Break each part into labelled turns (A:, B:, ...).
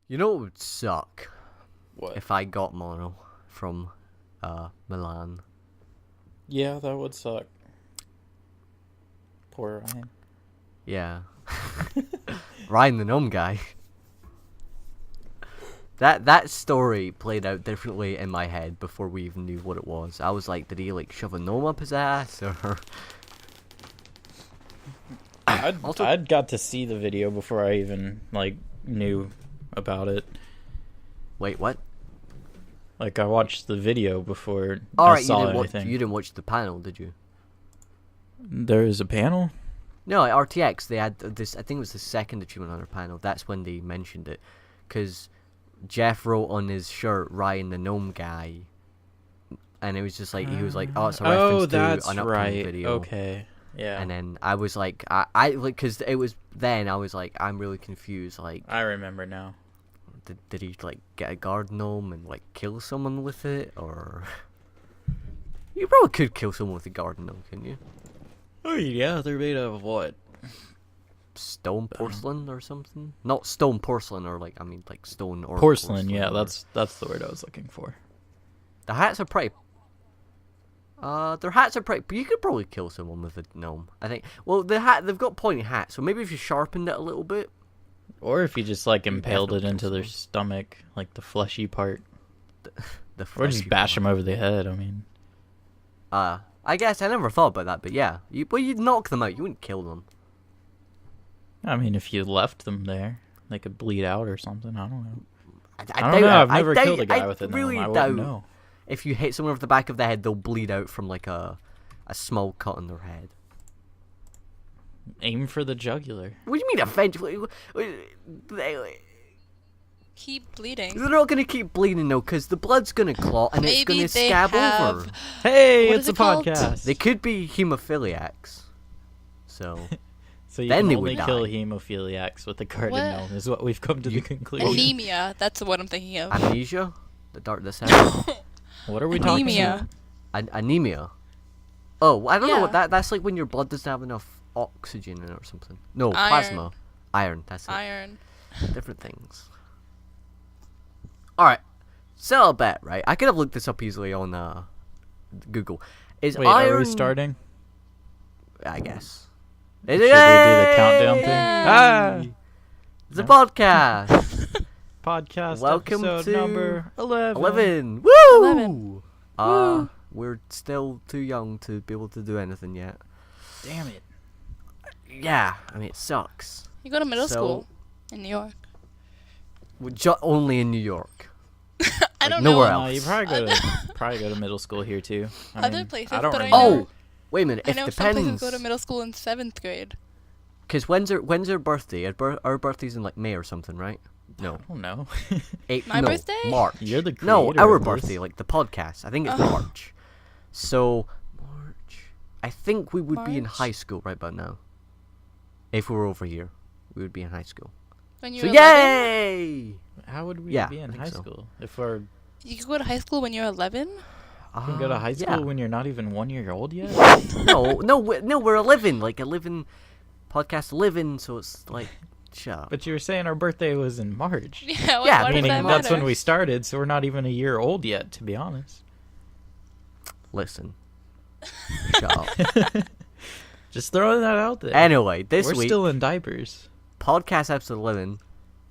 A: You know what would suck?
B: What?
A: If I got mono from Milan.
B: Yeah, that would suck. Poor Ryan.
A: Yeah. Ryan the gnome guy. That story played out differently in my head before we even knew what it was. I was like, did he like shove a gnome up his ass or?
B: I'd got to see the video before I even like knew about it.
A: Wait, what?
B: Like I watched the video before
A: All
B: I
A: right,
B: saw
A: you didn't
B: anything.
A: you didn't watch the panel, did you?
B: There is a panel?
A: No, at RTX they had this. I think it was the second achievement on their panel. That's when they mentioned it, because Jeff wrote on his shirt "Ryan the gnome guy," and it was just like he was like, "Oh, it's a reference to an upcoming video."
B: Okay, yeah.
A: And then I was like, I like, because it was then I was like, I'm really confused. Like,
B: I remember now.
A: did he like get a garden gnome and like kill someone with it, or you probably could kill someone with a garden gnome, couldn't you?
B: Oh yeah, they're made out of what?
A: Stone porcelain or something? Not stone porcelain, or like I mean like stone or
B: Porcelain. Yeah, that's the word I was looking for.
A: The hats are pretty. Their hats are pretty. But you could probably kill someone with a gnome, I think. Well, they've got pointy hats, so maybe if you sharpened it a little bit.
B: Or if you just like impaled it
A: definitely
B: into
A: kill
B: their stomach, like the fleshy part.
A: The
B: Or just
A: fleshy
B: bash
A: part.
B: them over the head. I mean,
A: I guess I never thought about that, but yeah, you'd knock them out. You wouldn't kill them.
B: if you left them there, they could bleed out or something. I don't know.
A: I
B: don't know. I've never
A: doubt-
B: killed a guy
A: I
B: with a gnome.
A: really
B: I
A: doubt
B: wouldn't know.
A: if you hit someone with the back of the head, they'll bleed out from like a small cut on their head.
B: Aim for the jugular.
A: What do you mean eventually?
C: Keep bleeding.
A: They're not gonna keep bleeding though, because the blood's gonna clot and it's
C: Maybe
A: gonna
C: they
A: scab
C: have-
A: over.
B: Hey,
C: What
B: it's
C: is
B: a
C: it called?
B: podcast.
A: They could be hemophiliacs. So
B: So you
A: then
B: can
A: they
B: only
A: would
B: kill
A: die.
B: hemophiliacs with the garden
C: What?
B: gnome, is what we've come to the conclusion.
C: Anemia. That's what I'm thinking of.
A: amnesia, the sound.
B: What are we talking
C: Anemia.
B: about?
A: Anemia. Oh, I don't know
C: Yeah.
A: what that's like when your blood doesn't have enough oxygen in it or something. No,
C: Iron.
A: plasma. Iron. That's it.
C: Iron.
A: Different things. Alright. Sell a bet, right? I could have looked this up easily on Google. Is
B: Wait,
A: iron...
B: are we starting?
A: I guess.
B: Should we do the countdown thing?
C: Yeah.
B: Ah!
A: It's a
B: No.
A: podcast.
B: Podcast
A: Welcome
B: episode
A: to
B: number 11.
A: 11. Woo!
C: 11. Woo.
A: We're still too young to be able to do anything yet.
B: Damn it.
A: Yeah, I mean, it sucks.
C: You go to middle
A: So-
C: school in New York.
A: We're only in New York.
C: I don't
A: nowhere
C: know.
A: else.
B: No, you probably go to middle school here too.
C: Other places,
B: I don't
C: but I
B: remember.
C: know-
A: Oh, wait a minute.
C: I
A: It
C: know some places
A: depends.
C: go to middle school in 7th grade.
A: Because when's our birthday? Our birthday's in like May or something, right? No.
B: I don't know.
C: My
A: no,
C: birthday?
A: March.
B: You're the
A: No,
B: creator
A: our
B: of this.
A: birthday, like the podcast. I think it's
C: Oh.
A: March. So, March. I think we would be in
C: March?
A: high school right about now. If we were over here, we would be in high school.
C: When you
A: So,
C: were 11?
A: yay!
B: How would we
A: Yeah,
B: be
A: I
B: in
A: think
B: high
A: so.
B: school if we're
C: You could go to high school when you're 11?
B: you can go to high school
A: yeah.
B: when you're not even 1 year old yet?
A: no, we're 11. Like 11, podcast 11, so it's like, shut up.
B: But you were saying our birthday was in March.
C: Yeah,
A: Yeah,
C: why does
B: Meaning
C: that
B: that's
C: matter?
B: when we started, so we're not even a year old yet, to be honest.
A: Listen. Shut up.
B: Just throwing that out there.
A: Anyway, this
B: we're
A: week,
B: still in diapers.
A: podcast episode 11,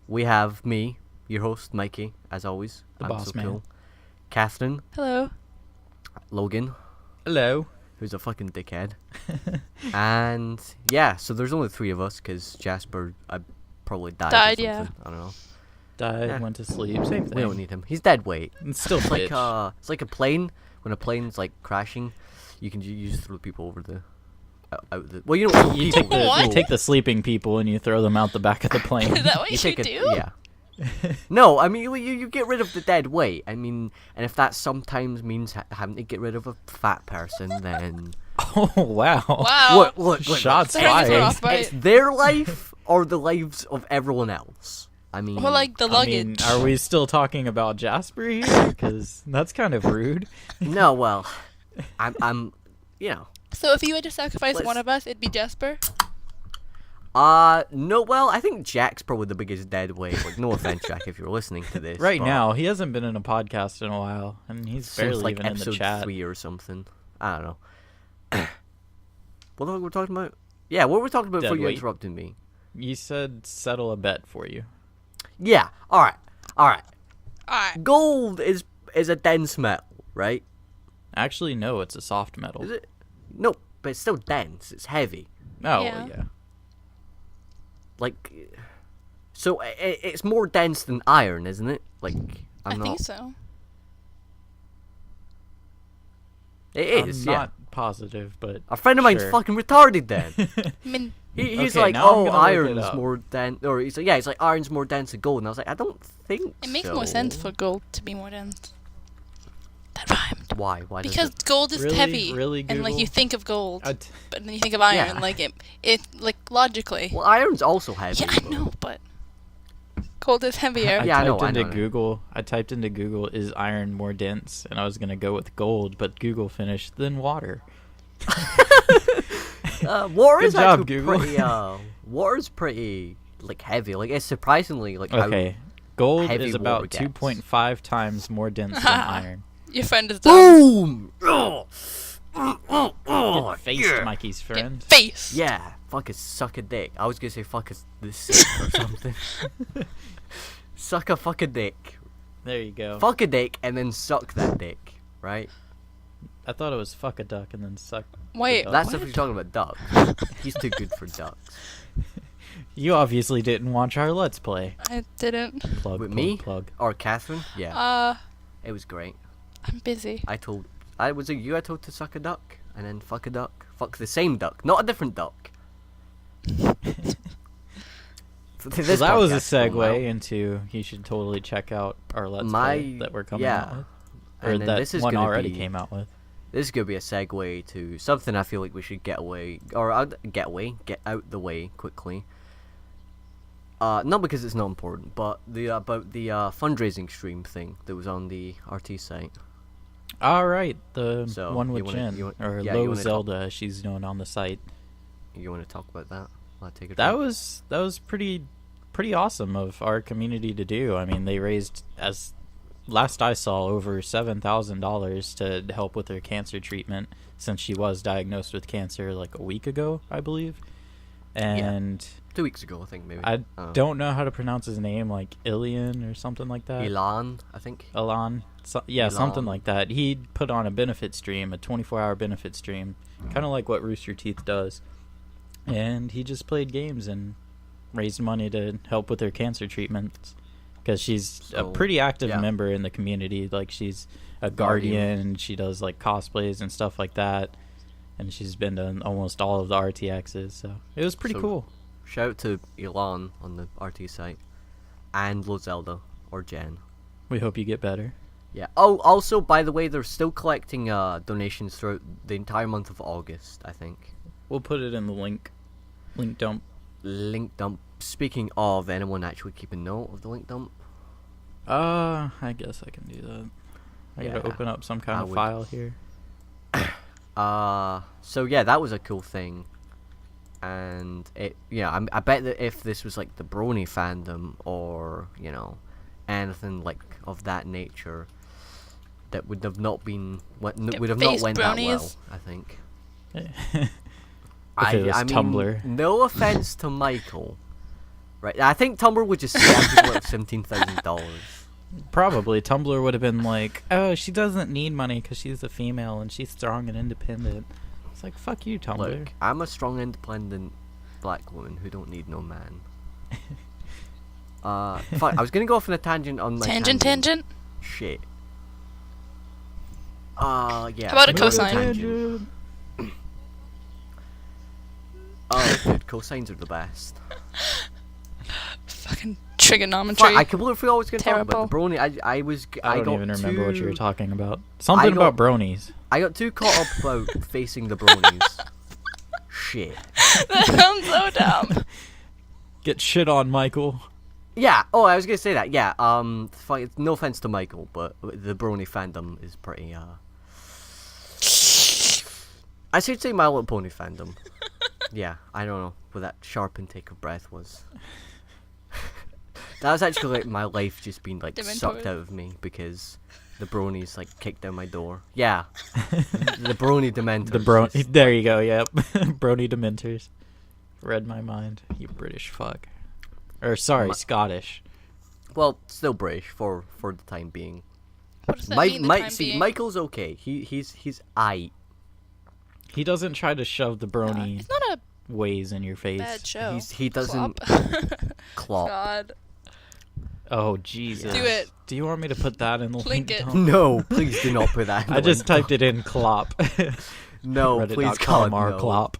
A: we have me, your host, Mikey, as always.
B: The
A: I'm
B: boss
A: so
B: man.
A: cool. Kathryn,
C: Hello.
A: Logan,
B: Hello.
A: who's a fucking dickhead. And, yeah, so there's only 3 of us, because Jasper probably died or
C: Died,
A: something.
C: yeah.
A: I don't know.
B: Died,
A: Yeah.
B: went to sleep. Same thing.
A: We don't need him. He's dead weight.
B: It's still
A: It's like,
B: bitch.
A: it's like a plane. When a plane's, like, crashing, you just throw people over the... out the... Well, you don't throw
B: You
A: people.
B: take the
C: What?
B: you take the sleeping people and you throw them out the back of the plane.
C: Is that what you
A: take
C: should
A: a,
C: do?
A: Yeah. No, I mean you get rid of the dead weight. I mean, and if that sometimes means having to get rid of a fat person, then
B: Oh wow!
C: Wow.
A: look,
B: Shots
C: Starting this one
B: fired.
C: off by-
A: it's their life or the lives of everyone else. I mean,
C: Or like the
B: I mean,
C: luggage.
B: are we still talking about Jasper here? Because that's kind of rude.
A: no, well, I'm, you know,
C: So if you had to sacrifice
A: Let's-
C: one of us, it'd be Jasper?
A: No, well, I think Jack's probably the biggest dead weight. Like, no offense, Jack, if you're listening to this.
B: Right
A: but
B: now, he hasn't been in a podcast in a while, and he's
A: since,
B: barely
A: like,
B: even in the
A: episode
B: chat.
A: 3 or something. I don't know. What the fuck were we talking about? Yeah, what were we talking about
B: Dead
A: before you
B: weight.
A: interrupted me?
B: You said settle a bet for you.
A: Yeah, alright.
C: Alright.
A: Gold is a dense metal, right?
B: Actually, no, it's a soft metal.
A: Is it? No, but it's still dense. It's heavy.
B: Oh,
C: Yeah.
B: yeah.
A: Like, so it's more dense than iron, isn't it? Like,
C: I think so.
A: It is,
B: I'm
A: yeah.
B: not positive, but
A: A friend of mine's
B: sure.
A: fucking retarded then.
C: I mean,
A: He's
B: Okay,
A: like,
B: now I'm
A: oh,
B: gonna look it
A: iron's
B: up.
A: more dense, or he's like, yeah, he's like, iron's more dense than gold, and I was like, I don't think
C: it makes
A: so.
C: more sense for gold to be more dense. That rhymed.
A: Why? Why does
C: Because
A: it?
C: gold is
B: Really?
C: heavy,
B: Really,
C: and like
B: Google?
C: you think of gold,
B: I
C: but then you think of iron.
A: Yeah.
C: Like it like logically.
A: Well, iron's also heavy.
C: Yeah, I
A: though.
C: know, but gold is heavier.
A: Yeah, I know,
B: typed
A: I
B: into
A: know.
B: Google. I typed into Google, is iron more dense? And I was gonna go with gold, but Google finished then water.
A: Water
B: Good
A: is
B: job,
A: actually
B: Google.
A: pretty. Water's pretty like heavy. Like it's surprisingly like how
B: Okay, gold
A: heavy
B: is
A: water
B: about
A: gets.
B: 2.5 times more dense than iron.
C: Your friend is dumb.
A: boom.
B: Get faced,
A: yeah.
B: Mikey's friend.
C: Get face.
A: Yeah, fuck it, suck a dick. I was gonna say fuck a the sick or something. Suck a fucking dick.
B: There you go.
A: Fuck a dick and then suck that dick, right?
B: I thought it was fuck a duck and then suck.
C: Wait,
B: the
A: That's
B: duck.
A: if you're talking about ducks. He's too good for ducks.
B: You obviously didn't watch our Let's Play.
C: I didn't.
B: Plug,
A: With
B: plug,
A: me?
B: plug.
A: Or Kathryn? Yeah, it was great.
C: I'm busy.
A: Was it you I told to suck a duck? And then fuck a duck? Fuck the same duck, not a different duck.
B: So that was a segue into you should totally check out our Let's Play that we're coming out with. Or
A: And then
B: that
A: this is
B: one
A: gonna
B: already
A: be-
B: came out with.
A: This is gonna be a segue to something I feel like we should get out the way quickly. Not because it's not important, but about the fundraising stream thing that was on the RT site.
B: All right, the
A: So,
B: one with
A: you wanna-
B: Jen,
A: you want-
B: or
A: yeah, you
B: Low
A: wanna talk-
B: Zelda, as she's known on the site.
A: You want to talk about that? I'll take it.
B: That was pretty awesome of our community to do. I mean, they raised, as last I saw, over $7,000 to help with her cancer treatment since she was diagnosed with cancer like a week ago, I believe. And
A: 2 weeks ago, I think maybe.
B: I don't know how to pronounce his name, like Ilian or something like that.
A: Elan, I think.
B: Elan. Yeah, something
A: Elan.
B: like that. He put on a benefit stream, a 24-hour benefit stream, kind of like what Rooster Teeth does. And he just played games and raised money to help with her cancer treatments. Because she's a pretty active
A: yeah.
B: member in the community. Like, she's a guardian, and she does, like, cosplays and stuff like that. And she's been to almost all of the RTXs, so it was pretty
A: So,
B: cool.
A: Shout out to Elan on the RT site. And Low Zelda, or Jen.
B: We hope you get better.
A: Yeah. Oh, also, by the way, they're still collecting donations throughout the entire month of August, I think.
B: We'll put it in the link dump.
A: Link dump. Speaking of, anyone actually keeping note of the link dump?
B: I guess I can do that. I gotta
A: Yeah,
B: open up some kind
A: I
B: of
A: would.
B: file here.
A: So yeah, that was a cool thing. And I bet that if this was like the Brony fandom or, anything like of that nature, that would have not been would have not
C: face,
A: went that well,
C: Bronies.
A: I think.
B: If it was
A: I mean,
B: Tumblr.
A: no offense to Michael, right? I think Tumblr would just scam people out of $17,000.
B: Probably Tumblr would have been like, oh, she doesn't need money because she's a female and she's strong and independent. It's like, fuck you, Tumblr.
A: Look, I'm a strong, independent black woman who don't need no man. Fuck, I was gonna go off on a tangent on my
C: Tangent.
A: Shit. Yeah.
C: How about a
A: I'm gonna go
C: cosine?
A: tangent. Oh, dude, cosines are the best.
C: Fucking trigonometry.
A: Fuck, I completely forgot what I was gonna talk about. The
C: Terrible.
A: Brony,
B: I don't
A: got
B: even remember what you were
A: too-
B: talking about. Something
A: got-
B: about bronies.
A: I got too caught up about facing the bronies. Shit.
C: That sounds so dumb.
B: Get shit on, Michael.
A: Yeah. Oh, I was gonna say that. Yeah. No offense to Michael, but the Brony fandom is pretty. I should say My Little Pony fandom. yeah, I don't know what that sharp intake of breath was. That was actually like my life just being like sucked out of me because the bronies like kicked down my door. Yeah, the brony dementors.
B: There you go. Yep, brony dementors. Read my mind. You British fuck. Or sorry, Scottish.
A: Well, still British for the time being.
C: What does that mean, the time being?
A: Michael's okay. He's aight.
B: He doesn't try to shove the brony
C: it's not a
B: ways in your face.
C: bad show.
A: He doesn't clop.
C: God.
B: Oh Jesus!
C: Do it.
B: Do you want me to put that in the
C: Link
B: link
C: it.
B: dump?
A: No, please do not put that in the
B: I just
A: link
B: typed
A: dump.
B: it in clop.
A: No, please God, no.
B: Clop.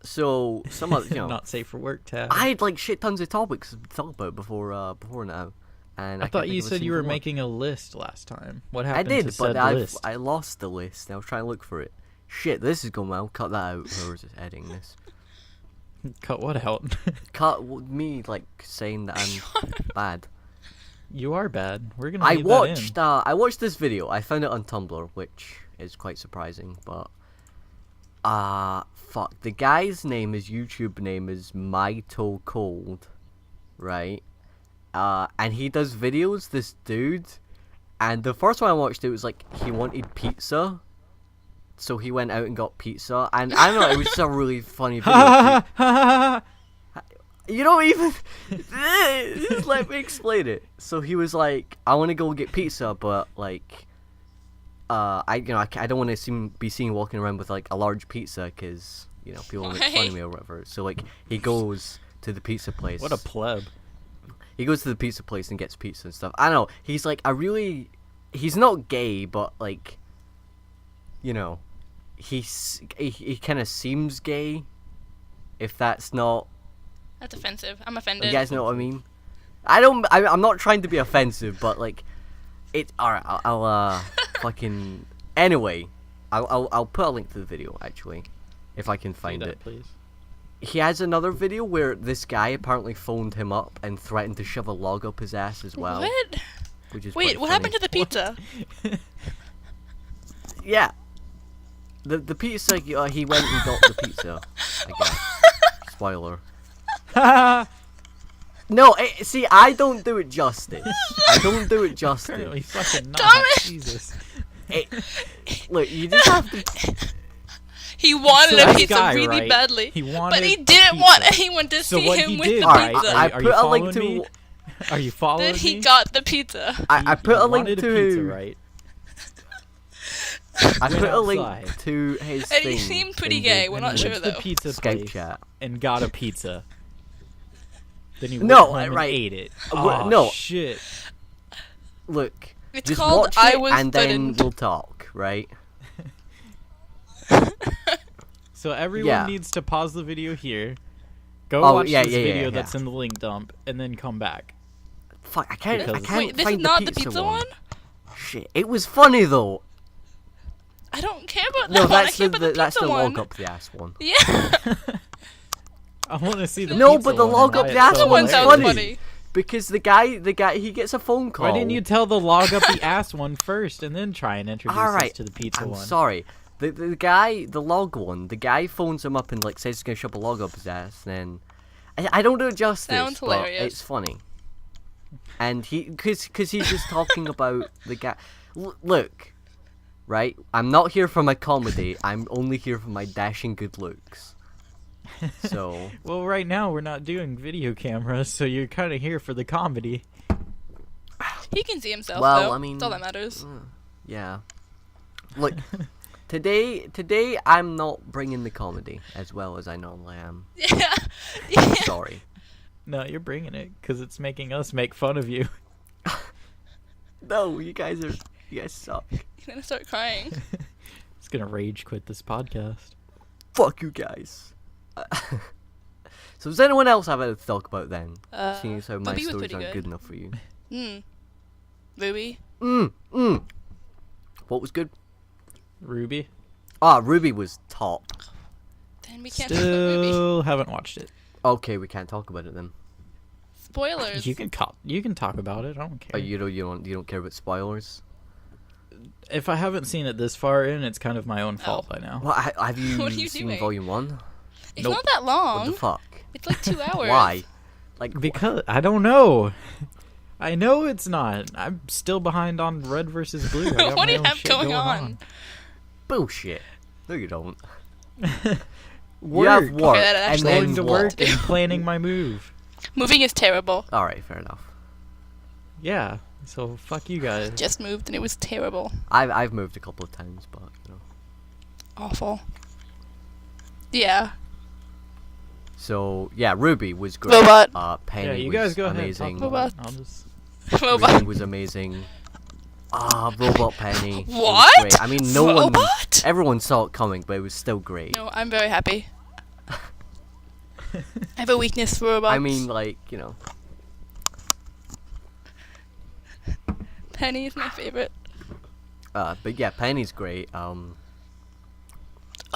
A: So some other,
B: Not safe for work tab.
A: I had like shit tons of topics to talk about before now, and
B: I thought you said you were making a list last time. What happened
A: I did,
B: to said
A: but
B: list?
A: I lost the list. I was trying to look for it. Shit, this is going well. Cut that out. Whoever's editing this.
B: Cut what out?
A: Cut me like saying that I'm bad.
B: You are bad. We're gonna.
A: I
B: leave
A: watched.
B: That in.
A: I watched this video. I found it on Tumblr, which is quite surprising. But fuck. The guy's YouTube name is Mito Cold, right? And he does videos. This dude, and the first one I watched, it was like he wanted pizza, so he went out and got pizza. And I don't know. It was just a really funny video. You don't even just let me explain it. So he was like, I want to go get pizza, but like, I don't want to be seen walking around with like a large pizza because people will make fun of me or whatever. So like he goes to the pizza place.
B: What a pleb.
A: He goes to the pizza place and gets pizza and stuff. I don't know. He's like he's not gay, but like, he kind of seems gay. If that's not.
C: That's offensive. I'm offended.
A: You guys know what I mean? I'm not trying to be offensive, but like, alright. I'll fucking. Anyway, I'll put a link to the video actually, if I can find it.
B: Please.
A: He has another video where this guy apparently phoned him up and threatened to shove a log up his ass as well.
C: What?
A: Which is
C: Wait, what happened to the pizza?
A: Yeah. The pizza. He went and got the pizza. I guess. Spoiler. No, see, I don't do it justice. I don't do it justice.
B: Apparently fucking not.
C: Damn it!
B: Jesus.
A: Look, you just have to.
C: He wanted
B: So
C: a
B: this
C: pizza
B: guy,
C: really
B: right?
C: badly,
B: He wanted
C: but he
B: a
C: didn't
B: pizza.
C: want anyone to
B: So
C: see
B: what
C: him
B: he
C: with
B: did,
C: the
B: right?
C: pizza.
A: I
B: Are
A: put
B: you
A: a link
B: following me? Are you following
C: Then he
B: me?
C: got the pizza.
A: I put a link
B: wanted
A: to.
B: a pizza, right?
A: I put a link
B: outside.
A: to his
C: And
A: thing.
C: he seemed pretty
A: in
C: gay. We're
B: And
C: not
B: he
C: sure
B: went to
C: though.
B: the pizza
A: Skype
B: place
A: chat.
B: and got a pizza. Then he went
A: No,
B: home and
A: right.
B: ate it.
A: Well,
B: Oh,
A: no.
B: shit.
A: Look,
C: It's
A: just
C: called
A: watch
C: I
A: it
C: Was
A: and then
C: Threatened.
A: we'll talk, right?
B: So everyone
A: Yeah.
B: needs to pause the video here, go
A: Oh,
B: watch
A: yeah,
B: this
A: yeah, yeah,
B: video
A: yeah.
B: that's in the link dump, and then come back.
A: Fuck, I can't. I
B: Because-
A: can't
C: Wait, this
A: find
C: is not
A: the pizza one.
C: one?
A: Shit, it was funny though.
C: I don't care about that
A: No,
C: one. I
A: that's
C: care
A: the
C: about the
A: that's
C: pizza
A: the
C: one.
A: log up the ass one.
C: Yeah.
B: I want to see the
A: No,
B: pizza
A: but the
B: one
A: log
B: and
A: up
B: why
A: the
B: it's
A: ass
B: so
C: That one
A: one's
C: sounds
A: funny.
C: funny.
A: Because the guy, he gets a phone call.
B: Why didn't you tell the log up the ass one first and then try and introduce us
A: Alright,
B: to the pizza
A: I'm
B: one?
A: sorry. The guy, the log one, the guy phones him up and like says he's gonna shove a log up his ass. And then I don't do it justice,
C: Sounds
A: but
C: hilarious.
A: it's funny. And cause he's just talking about the guy. Look, right? I'm not here for my comedy. I'm only here for my dashing good looks. So.
B: Well, right now we're not doing video cameras, so you're kind of here for the comedy.
C: He can see himself
A: Well,
C: though.
A: I mean,
C: That's all that matters.
A: Yeah. Look, today I'm not bringing the comedy as well as I normally am.
C: Yeah. Yeah.
A: Sorry.
B: No, you're bringing it because it's making us make fun of you.
A: No, you guys suck.
C: You're gonna start crying.
B: It's gonna rage quit this podcast.
A: Fuck you guys. So does anyone else have anything to talk about then? Seeing as how my
C: RWBY was
A: stories
C: pretty
A: aren't
C: good.
A: good enough for you.
C: RWBY.
A: What was good?
B: Ruby?
A: RWBY was top.
C: Then we can't talk about RWBY.
B: Still haven't watched it.
A: Okay, we can't talk about it then.
C: Spoilers.
B: You can talk about it. I don't care.
A: Oh, you don't care about spoilers?
B: if I haven't seen it this far in, it's kind of my own fault by now.
A: What, have you
C: What are you
A: seen
C: doing?
A: Volume 1?
C: It's
B: Nope.
C: not that long.
A: What the fuck?
C: It's like 2 hours.
A: Why? Like,
B: Because I don't know. I know it's not. I'm still behind on Red versus Blue. I got
C: What do
B: my
C: you
B: own
C: have
B: shit
C: going on?
A: bullshit. No, you don't.
B: Work.
A: You have work,
C: Okay, that
A: and
C: actually-
A: then
B: Going to
A: what?
B: work and planning my move.
C: Moving is terrible.
A: Alright, fair enough.
B: Yeah. So fuck you guys.
C: Just moved and it was terrible.
A: I've moved a couple of times, but, you know.
C: Awful. Yeah.
A: So, yeah, RWBY was great.
C: Robot.
A: Penny
B: Yeah, you
A: was
B: guys go
A: amazing.
B: ahead. Talk
C: Robot.
B: about it. I'll just...
C: Robot.
A: Everything was amazing. Robot Penny. It was
C: What?
A: great. I mean, no one...
C: Robot?
A: Everyone saw it coming, but it was still great.
C: No, I'm very happy. I have a weakness for robots.
A: I mean, like, you know.
C: Penny is my favorite.
A: But yeah, Penny's great.
C: Oh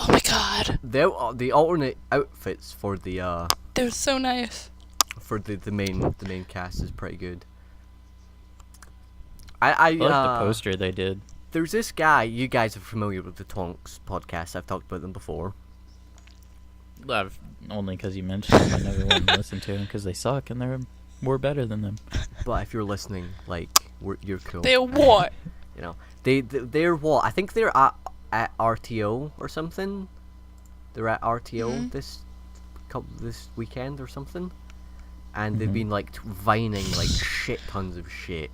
C: my god.
A: The alternate outfits for the
C: They're so nice.
A: main cast is pretty good. I
B: I like the poster they did.
A: There's this guy. You guys are familiar with the Twonks podcast. I've talked about them before.
B: Only because you mentioned them. I never wanted to listen to them because they suck and we're better than them.
A: But if you're listening, like, you're cool.
C: They're what?
A: You know, they're what? I think they're at RTO or something. They're at RTO this weekend or something, and they've been like vining like shit tons of shit,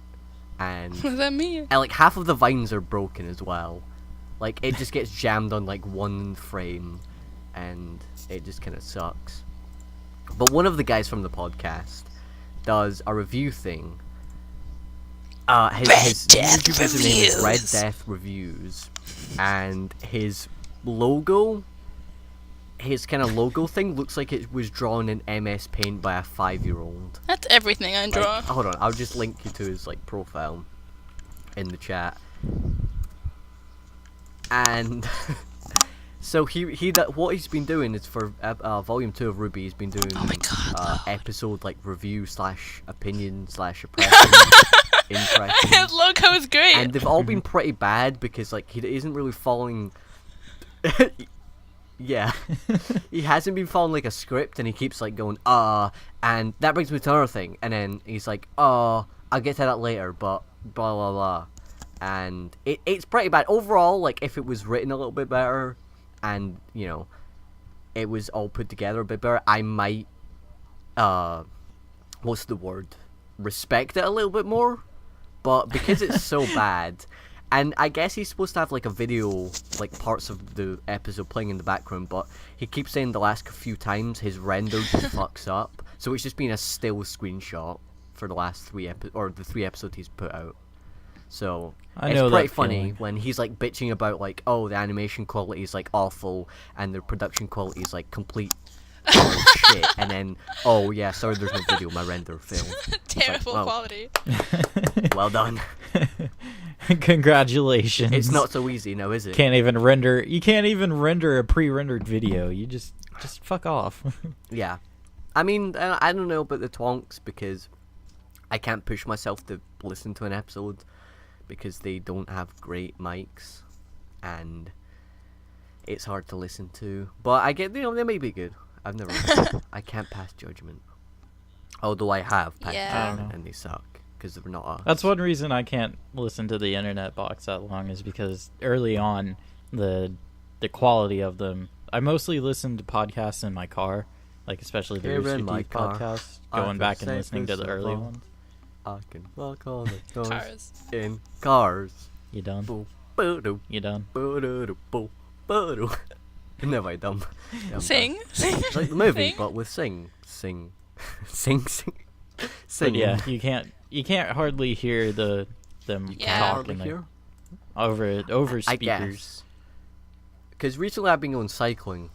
A: and
C: What does that mean?
A: like half of the vines are broken as well. Like it just gets jammed on like one frame, and it just kind of sucks. But one of the guys from the podcast does a review thing. His
C: Death
A: YouTuber's name is Red
C: Reviews.
A: Death Reviews, and his logo, his kind of logo thing looks like it was drawn in MS Paint by a 5-year-old.
C: That's everything I draw.
A: Like, hold on, I'll just link you to his like profile in the chat. And so what he's been doing is for volume 2 of RWBY, he's been doing
C: Oh my God,
A: episode like review / opinion / impression.
C: His logo is great.
A: And they've all been pretty bad because like he isn't really following. Yeah, he hasn't been following like a script, and he keeps like going and that brings me to another thing, and then he's like, I'll get to that later, but blah blah blah, and it's pretty bad overall. Like if it was written a little bit better, and you know, it was all put together a bit better, I might what's the word? Respect it a little bit more. But because it's so bad, and I guess he's supposed to have like a video, like parts of the episode playing in the background, but he keeps saying the last few times his render just fucks up, so it's just been a still screenshot for the last 3 episodes he's put out. So
B: I
A: it's
B: know
A: pretty
B: that
A: funny
B: feeling.
A: when he's like bitching about like, oh, the animation quality is like awful and the production quality is like complete shit, and then oh yeah, sorry, there's no video, my render failed.
C: Terrible
A: well.
C: quality.
A: Well done.
B: Congratulations.
A: It's not so easy now, is it?
B: You can't even render a pre-rendered video. You just fuck off.
A: Yeah. I mean, I don't know about the Twonks because I can't push myself to listen to an episode because they don't have great mics and it's hard to listen to. But I get, they may be good. I've never I can't pass judgment. Although I have passed
C: Yeah.
B: I don't
A: judgment
B: know.
A: and they suck because they're not us.
B: That's one reason I can't listen to the internet box that long, is because early on the quality of them. I mostly listen to podcasts in my car, like especially the
A: Here
B: Rooster
A: in my
B: Teeth
A: car,
B: podcast,
A: I
B: going
A: can
B: back and
A: say
B: listening to
A: this
B: the early
A: alone.
B: ones.
A: I can walk on the stars
C: Cars.
A: in cars.
B: You done?
A: Boo, boo, doo,
B: You done?
A: boo, doo, doo, boo, boo, doo. Never dumb.
C: Sing.
A: It's like the movie,
C: Sing.
A: but with sing.
B: But yeah, you can't hardly hear them
C: Yeah.
B: talk
A: hardly
B: in
A: hear.
B: over
A: I
B: speakers.
A: guess. Because recently I've been going cycling,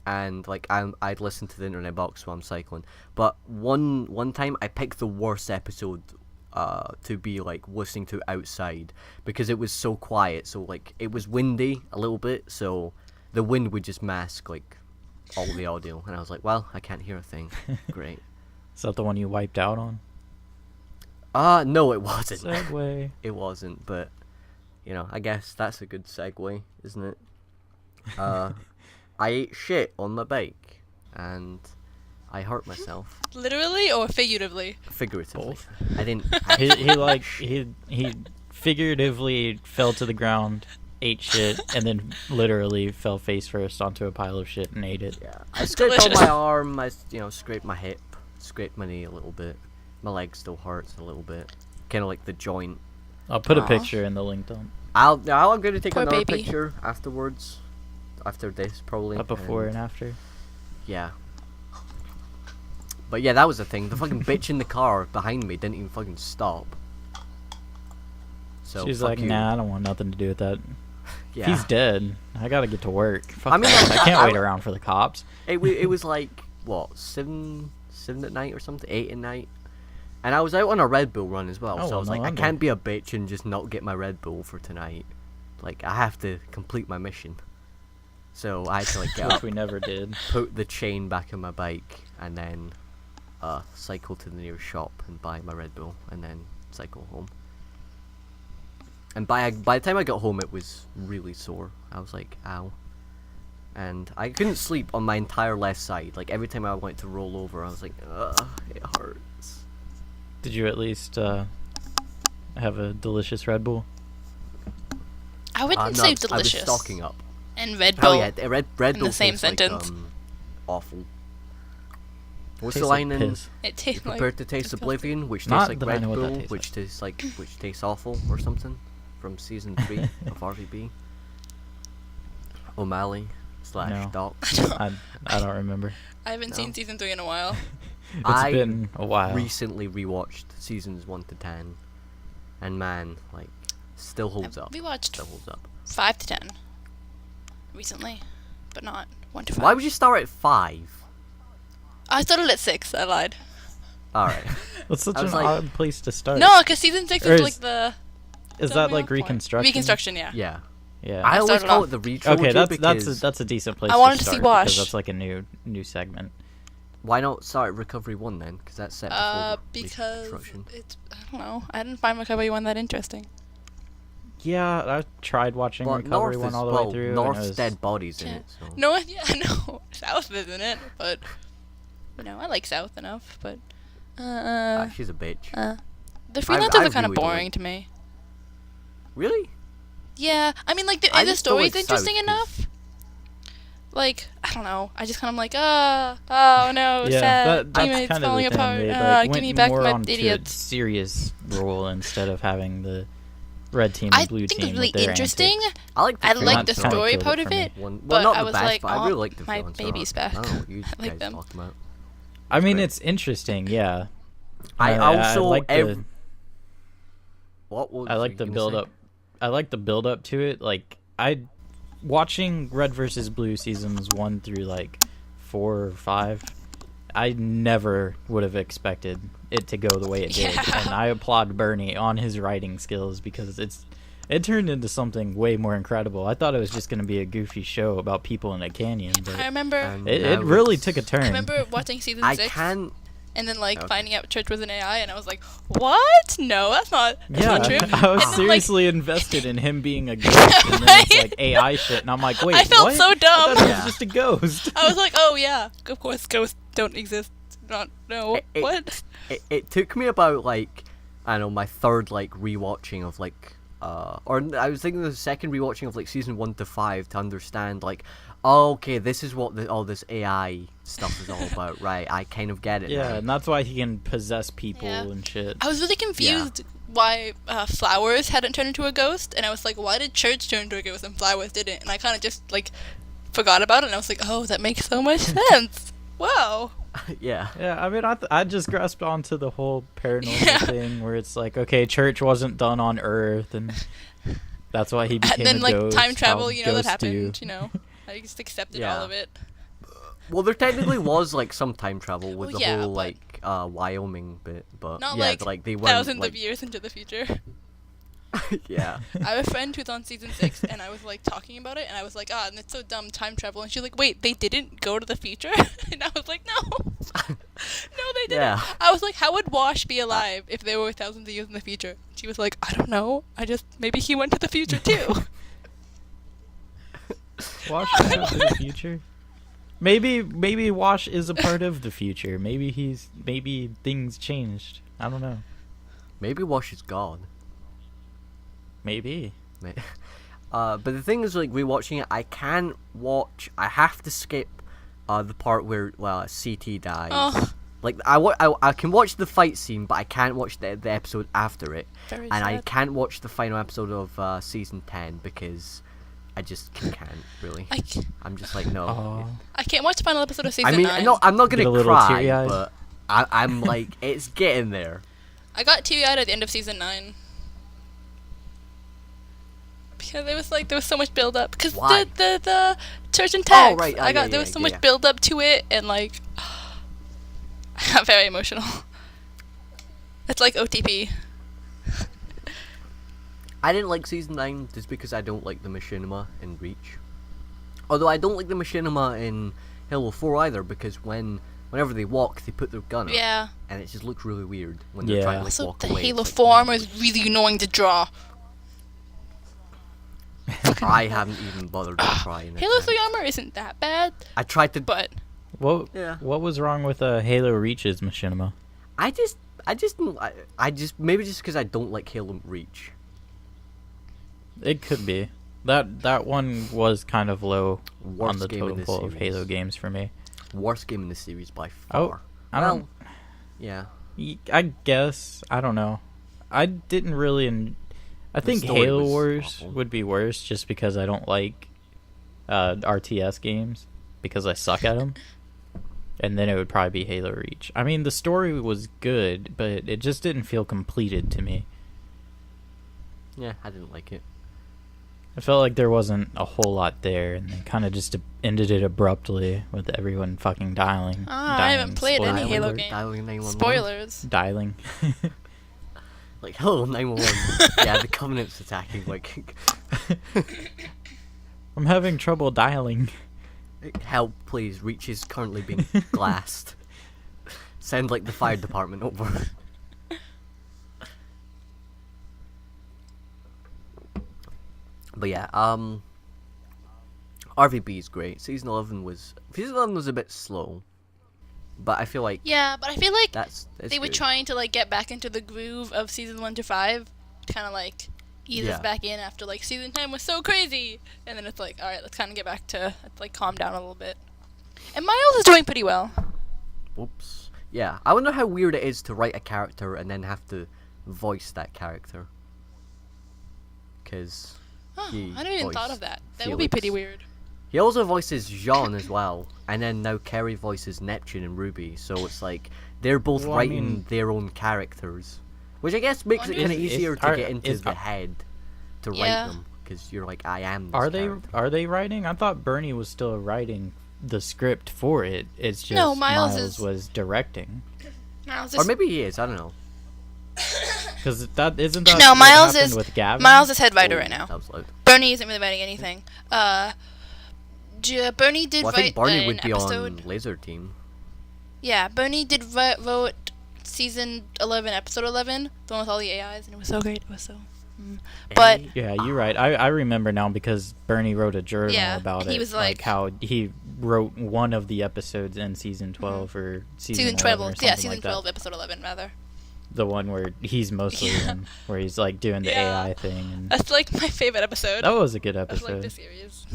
A: and like I'd listen to the internet box while I'm cycling. But one time I picked the worst episode to be like listening to outside because it was so quiet. So like it was windy a little bit, so the wind would just mask like all the audio, and I was like, well, I can't hear a thing. Great.
B: Is that the one you wiped out on?
A: No, it wasn't.
B: Segway.
A: It wasn't, but I guess that's a good segue, isn't it? I ate shit on my bike, and I hurt myself.
C: Literally or figuratively?
A: Figuratively.
B: Both.
A: I didn't.
B: He figuratively fell to the ground, ate shit, and then literally fell face first onto a pile of shit and ate it.
A: Yeah, I scraped on my arm. I scraped my hip, scraped my knee a little bit. My leg still hurts a little bit, kind of like the joint.
B: I'll put a picture in the link dump.
A: I'm gonna take
C: Poor
A: another
C: baby.
A: picture afterwards, after this probably.
B: A before and after.
A: Yeah. But yeah, that was the thing. The fucking bitch in the car behind me didn't even fucking stop. So
B: She's
A: fuck
B: like,
A: you.
B: nah, I don't want nothing to do with that.
A: Yeah.
B: He's dead. I gotta get to work. Fuck
A: I mean,
B: that.
A: like,
B: I can't
A: I-
B: wait around for the cops.
A: It was like what 7 at night or something, 8 at night, and I was out on a Red Bull run as well.
B: Oh,
A: so I was
B: no
A: like, I
B: wonder.
A: can't be a bitch and just not get my Red Bull for tonight. Like I have to complete my mission. So I had to like get
B: Which
A: up,
B: we never did.
A: put the chain back on my bike, and then cycle to the nearest shop and buy my Red Bull, and then cycle home. And by the time I got home, it was really sore. I was like, ow. And I couldn't sleep on my entire left side. Like, every time I went to roll over, I was like, ugh, it hurts.
B: Did you at least have a delicious Red Bull?
C: I wouldn't
A: No,
C: say delicious.
A: I was stocking up.
C: And Red Bull.
A: Oh, yeah, the Red
C: in
A: Bull
C: the same
A: tastes like,
C: sentence.
A: awful. What's
B: Tastes
A: the line
B: like
A: in
B: piss.
C: It tastes like
A: Prepared to Taste
C: disgusting.
A: Oblivion, which
B: Not
A: tastes like
B: that I
A: Red
B: know what that
A: Bull,
B: tastes
A: which tastes awful, or something, from season 3 of RWBY. O'Malley /
B: No.
A: Doc.
B: I don't remember.
C: I haven't
A: No.
C: seen season 3 in a while.
B: It's been a while.
A: Recently rewatched seasons 1 to 10, and man, like, still holds up.
C: We watched
A: Still holds up.
C: 5 to 10 recently, but not 1 to 5.
A: Why would you start at 5?
C: I started at 6. I lied.
A: All right.
B: That's such
A: I
B: an
A: was like-
B: odd place to start.
C: No, because season 6
B: Or
C: was
B: is-
C: like the.
B: Is
C: the
B: that
C: real
B: like
C: point.
B: reconstruction?
C: Reconstruction, yeah.
A: Yeah.
B: Yeah.
A: I always
C: started
A: call
C: off-
A: it the retro.
B: Okay, that's
A: because
B: that's a decent place.
C: I wanted to
B: to
C: see
B: start
C: Wash.
B: because that's like a new segment.
A: why not start at Recovery 1 then? Because that's set before
C: Because
A: Reconstruction.
C: it's. I don't know. I didn't find Recovery 1 that interesting.
B: Yeah, I tried watching
A: Well,
B: Recovery
A: North
B: one
A: is,
B: all the
A: well,
B: way through. and
A: North's
B: it was-
A: dead bodies in
C: Yeah.
A: it. So.
C: No, yeah, no. South is in it, but. I like South enough, but.
A: She's a bitch.
C: The freelancers
A: I
C: are kind of
A: really don't
C: boring
A: like-
C: to me.
A: Really?
C: Yeah, I mean, like, the
A: I
C: the
A: just don't
C: story's
A: like
C: interesting
A: South 'cause-
C: enough. Like, I don't know. I just kind of like, oh no,
B: Yeah,
C: sad.
B: that's
C: Teammates
B: kind of
C: falling
B: the thing.
C: apart.
B: They like,
C: Give me
B: went
C: back
B: more
C: my
B: onto a
C: idiots.
B: serious role instead of having the red team
C: I
B: and blue
C: think
B: team
C: it's really
B: with their
C: interesting.
B: antics.
A: I like the
C: I
A: freelance
C: like the
B: Freelance
A: one.
C: story
B: killed it
C: part
B: for
C: of
B: me.
C: it.
A: Well,
C: but
A: not
C: I
A: the
C: was
A: best,
C: like,
A: but I
C: "Aw,
A: really like the
C: my
A: freelance
C: baby's
A: art.
C: back."
A: I don't know what you
C: I like
A: guys
C: them.
A: talking about.
B: I mean,
A: Great.
B: it's interesting. Yeah.
A: I also
B: like the
A: what was
B: I like
A: you
B: the
A: gonna
B: build
A: say?
B: up. I like the build up to it. Like watching Red versus Blue seasons 1 through like 4 or 5. I never would have expected it to go the way it did,
C: Yeah.
B: and I applaud Bernie on his writing skills because it turned into something way more incredible. I thought it was just going to be a goofy show about people in a canyon, but
C: I remember.
A: And
B: it
A: now
B: really
A: it's-
B: took a turn.
C: I remember watching season
A: I
C: 6,
A: can't.
C: and then like
A: Okay.
C: finding out Church was an AI, and I was like, "What? No, that's not
B: Yeah,
C: true."
B: I was
C: And then, like,
B: seriously invested in him being a ghost, and then it's like AI shit, and I'm like, wait,
C: I felt
B: what?
C: so
B: I
C: dumb.
B: thought he
A: Yeah.
B: was just a ghost.
C: I was like, "Oh yeah, of course, ghosts don't exist." Not no. What?
A: It took me about like I don't know my third like rewatching of like or I was thinking the second rewatching of like season 1 to 5 to understand like oh, okay, this is what all this AI stuff is all about, right? I kind of get it.
B: Yeah,
A: now.
B: and that's why he can possess people
C: Yeah.
B: and shit.
C: I was really confused why Flowers hadn't turned into a ghost, and I was like, why did Church turn into a ghost and Flowers didn't? And I kind of just like forgot about it, and I was like, oh, that makes so much sense. Wow.
A: Yeah.
B: Yeah, I mean, I just grasped onto the whole paranormal
C: Yeah.
B: thing where it's like, okay, Church wasn't done on Earth, and that's why he became
C: And then
B: a
C: like
B: ghost.
C: time travel,
B: how
C: you know, that
B: ghosts do.
C: happened. You know, I just accepted
A: Yeah.
C: all of it.
A: Well, there technically was like some time travel with
C: Well,
A: the
C: yeah,
A: whole
C: but-
A: like Wyoming bit, but
C: Not
A: yeah,
C: like,
A: they weren't
C: thousands
A: like
C: of years into the future.
A: yeah.
C: I have a friend who's on season 6, and I was like talking about it, and I was like, and it's so dumb, time travel. And she's like, wait, they didn't go to the future? And I was like, no. No, they didn't.
A: Yeah.
C: I was like, how would Wash be alive if they were thousands of years in the future? She was like, I don't know. Maybe he went to the future too.
B: Wash went into the future. Maybe Wash is a part of the future. Maybe things changed. I don't know.
A: Maybe Wash is God.
B: Maybe.
A: But the thing is, like, rewatching it, I can't watch. I have to skip the part where CT dies.
C: Oh.
A: Like, I can watch the fight scene, but I can't watch the episode after it.
C: Very
A: and I
C: sad.
A: can't watch the final episode of season 10 because I just can't really. I'm just like, no.
B: Oh.
C: I can't watch the final episode of season
A: I mean,
C: 9.
A: no, I'm not
B: Get a
A: gonna
B: little
A: cry,
B: teary-eyed?
A: but I'm like, it's getting there.
C: I got teary-eyed at the end of season 9. Because there was so much build up. Because
A: Why?
C: the Tshirts and tags.
A: Oh, right.
C: There was so much build up to it, and like, I got very emotional. It's like OTP.
A: I didn't like season 9 just because I don't like the machinima in Reach. Although I don't like the machinima in Halo 4 either, because whenever they walk, they put their gun up.
C: Yeah.
A: And it just looks really weird when they're trying to
C: Also,
A: walk
C: the
A: away.
C: Halo
A: It's like,
C: 4 armor is really annoying to draw.
A: I haven't even bothered to try.
C: Halo 3 armor isn't that bad,
A: I tried to.
C: but
B: What
A: Yeah.
B: What was wrong with Halo Reach's machinima?
A: I just maybe just because I don't like Halo Reach.
B: It could be. That one was kind of low
A: Worst
B: on the
A: game in
B: totem
A: the
B: pole of
A: series.
B: Halo games for me.
A: Worst game in the series by
B: Oh,
A: far.
B: I don't.
A: Yeah.
B: I guess I don't know. I didn't really. I
A: The
B: think
A: story
B: Halo
A: was
B: Wars
A: awful.
B: would be worse, just because I don't like RTS games because I suck at them. And then it would probably be Halo Reach. I mean, the story was good, but it just didn't feel completed to me.
A: Yeah, I didn't like it.
B: I felt like there wasn't a whole lot there, and they kind of just ended it abruptly with everyone fucking dialing.
C: I haven't played
B: spoiler
C: any Halo
B: alert,
C: game.
A: Dialing 911.
C: Spoilers.
B: Dialing.
A: Like, hello, 911. Yeah, the Covenant's attacking. Like,
B: I'm having trouble dialing.
A: help, please. Reach is currently being glassed. Send, like, the fire department over. But yeah, RVB is great. Season 11 was a bit slow, but I feel like
C: Yeah, but I feel like
A: it's
C: they were
A: good.
C: trying to like get back into the groove of season 1 to 5, kind of like ease us
A: Yeah.
C: back in after like season 10 was so crazy, and then it's like, all right, let's kind of get back to like calm down a little bit. And Miles is doing pretty well.
A: Whoops. Yeah, I wonder how weird it is to write a character and then have to voice that character. Because
C: Huh,
A: he
C: I never even thought
A: voiced
C: of that. That would be pretty
A: Felix.
C: weird.
A: He also voices Jean as well, and then now Kerry voices Neptune and Ruby, so it's like they're both
B: Well, I
A: writing
B: mean-
A: their own characters, which I guess makes it
C: Wonder
A: kind of
C: if-
A: easier to
B: are-
A: get into
B: is-
A: the head to write
C: Yeah.
A: them, because you're like, I am this
B: Are they
A: character.
B: writing? I thought Bernie was still writing the script for it. It's just
C: No, Miles
B: Miles
C: is-
B: was directing.
C: Miles
A: Or
C: is,
A: maybe he is, I don't know.
B: Because that isn't that
C: No,
B: what
C: Miles
B: happened
C: is-
B: with Gavin?
C: Miles is head writer
A: Oh,
C: right now.
A: that was loud.
C: Bernie isn't really writing anything. Bernie did
A: Well, I think
C: write
A: Barney
C: an
A: would be
C: episode.
A: on Laser Team.
C: Yeah, Bernie did wrote season 11, episode 11, the one with all the AIs, and it was so great. It was so. But
A: Hey,
B: Yeah, you're right. I remember now because Bernie wrote a journal
C: Yeah,
B: about
C: he
B: it.
C: was like-
B: how he wrote one of the episodes in season 12 or season 11 or something
C: yeah, season
B: like
C: 12,
B: that.
C: episode 11, rather.
B: The one where he's mostly
C: Yeah.
B: in, where he's like doing the
C: Yeah.
B: AI thing. And
C: That's like my favorite episode.
B: that was a good
C: of like
B: episode.
C: the series.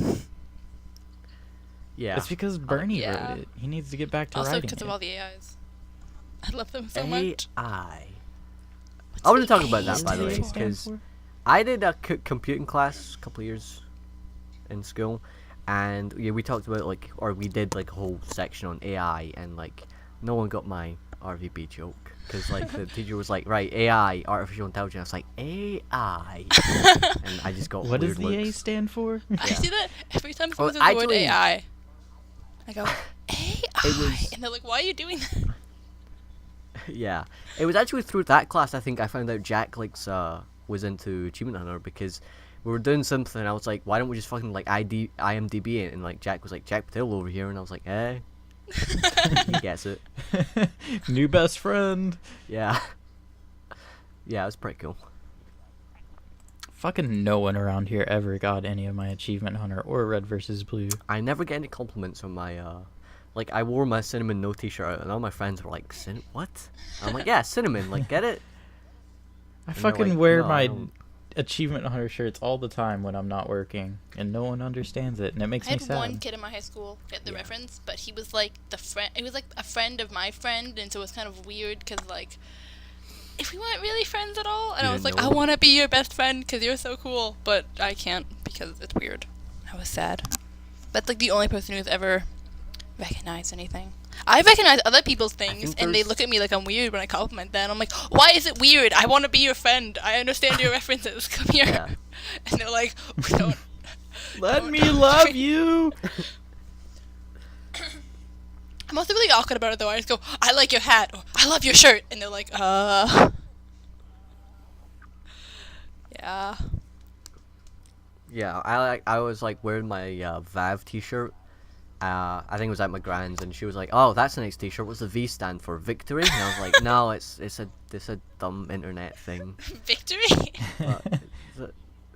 A: yeah.
B: It's because Bernie
C: yeah.
B: wrote it. He needs to get back to
C: Also
B: writing
C: because
B: it.
C: of all the AIs. I love them so much.
A: AI.
C: What's
A: I want to
C: the
A: talk about that,
C: AI
A: by the way,
C: stand for?
A: because I did a computing class a couple of years in school, and yeah, we talked about we did like a whole section on AI, and like no one got my RVB joke because like the teacher was like, right, AI, artificial intelligence. I was like, AI, and I just got
B: What
A: weird
B: does the A
A: looks.
B: stand for?
C: I
A: Yeah.
C: see that every time
A: Well,
C: someone says the word
A: actually-
C: AI. I go, AI!
A: was-
C: And they're like, why are you doing that?
A: Yeah, it was actually through that class I think I found out Jack was into Achievement Hunter because we were doing something and I was like, why don't we just fucking like IMDb it, and like Jack was like, Jack Patel over here, and I was like, eh. He gets it.
B: New best friend.
A: Yeah. Yeah, it was pretty cool.
B: Fucking no one around here ever got any of my Achievement Hunter or Red versus Blue.
A: I never get any compliments on my, like, I wore my Cinnamon No t-shirt out, and all my friends were like, what? I'm like, yeah, Cinnamon, like, get it?
B: I
A: And
B: fucking
A: like,
B: wear
A: "No, I
B: my
A: don't."
B: Achievement Hunter shirts all the time when I'm not working, and no one understands it, and it makes
C: I
B: me
C: had
B: sad.
C: one kid in my high school get the reference, but he was like the friend. He was like a friend of my friend, and so it was kind of weird because like, if we weren't really friends at all, and
A: You
C: I was
A: didn't
C: like,
A: know
C: I
A: him?
C: want to be your best friend because you're so cool, but I can't because it's weird. I was sad. That's like the only person who's ever recognized anything. I recognize other people's things, and they look at me like I'm weird when I compliment them. I'm like, why is it weird? I want to be your friend. I understand your references. Come here.
A: Yeah.
C: And they're like, don't.
B: Let
C: don't
B: me
C: talk to
B: love
C: me.
B: you!
C: I'm also really awkward about it though. I just go, I like your hat, or I love your shirt, and they're like, yeah.
A: Yeah, I was like wearing my Vav t-shirt. I think it was at my grand's, and she was like, "Oh, that's a nice t-shirt. What's the V stand for? Victory?" And I was like, "No, it's a dumb internet thing."
C: Victory.
A: But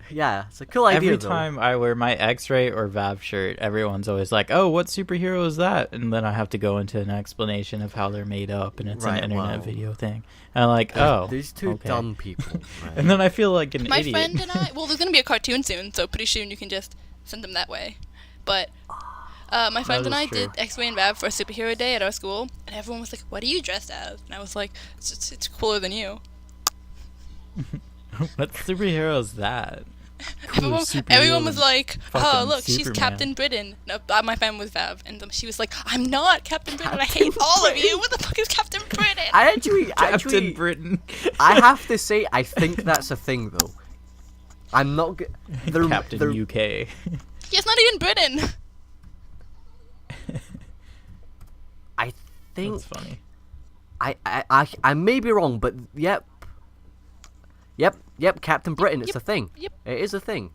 A: yeah, it's a cool idea.
B: Every
A: though.
B: time I wear my Xray or Vav shirt, everyone's always like, "Oh, what superhero is that?" And then I have to go into an explanation of how they're made up, and it's
A: Right,
B: an internet
A: well,
B: video thing. And I'm like, "Oh,
A: These two
B: okay."
A: dumb people. Right?
B: And then I feel like an
C: My
B: idiot.
C: friend and I. Well, there's gonna be a cartoon soon, so pretty soon you can just send them that way. But my friend and
A: is
C: I
A: true.
C: did Xray and Vav for a superhero day at our school, and everyone was like, "What are you dressed as?" And I was like, "It's cooler than you."
B: What superhero is that?
C: Everyone,
B: superhero
C: everyone was
B: than
C: like, "Oh,
B: fucking
C: look, she's
B: Superman."
C: Captain Britain." No, my friend was Vav, and she was like, "I'm not Captain Britain. I hate all of you. What the fuck is Captain Britain?"
A: I actually,
B: Captain Britain.
A: I have to say, I think that's a thing though. I'm not.
B: Captain UK.
C: He's not even Britain.
A: I think
B: That's funny.
A: I may be wrong, but yep, Captain Britain. It's
C: Yep,
A: a thing.
C: yep.
A: It is a thing.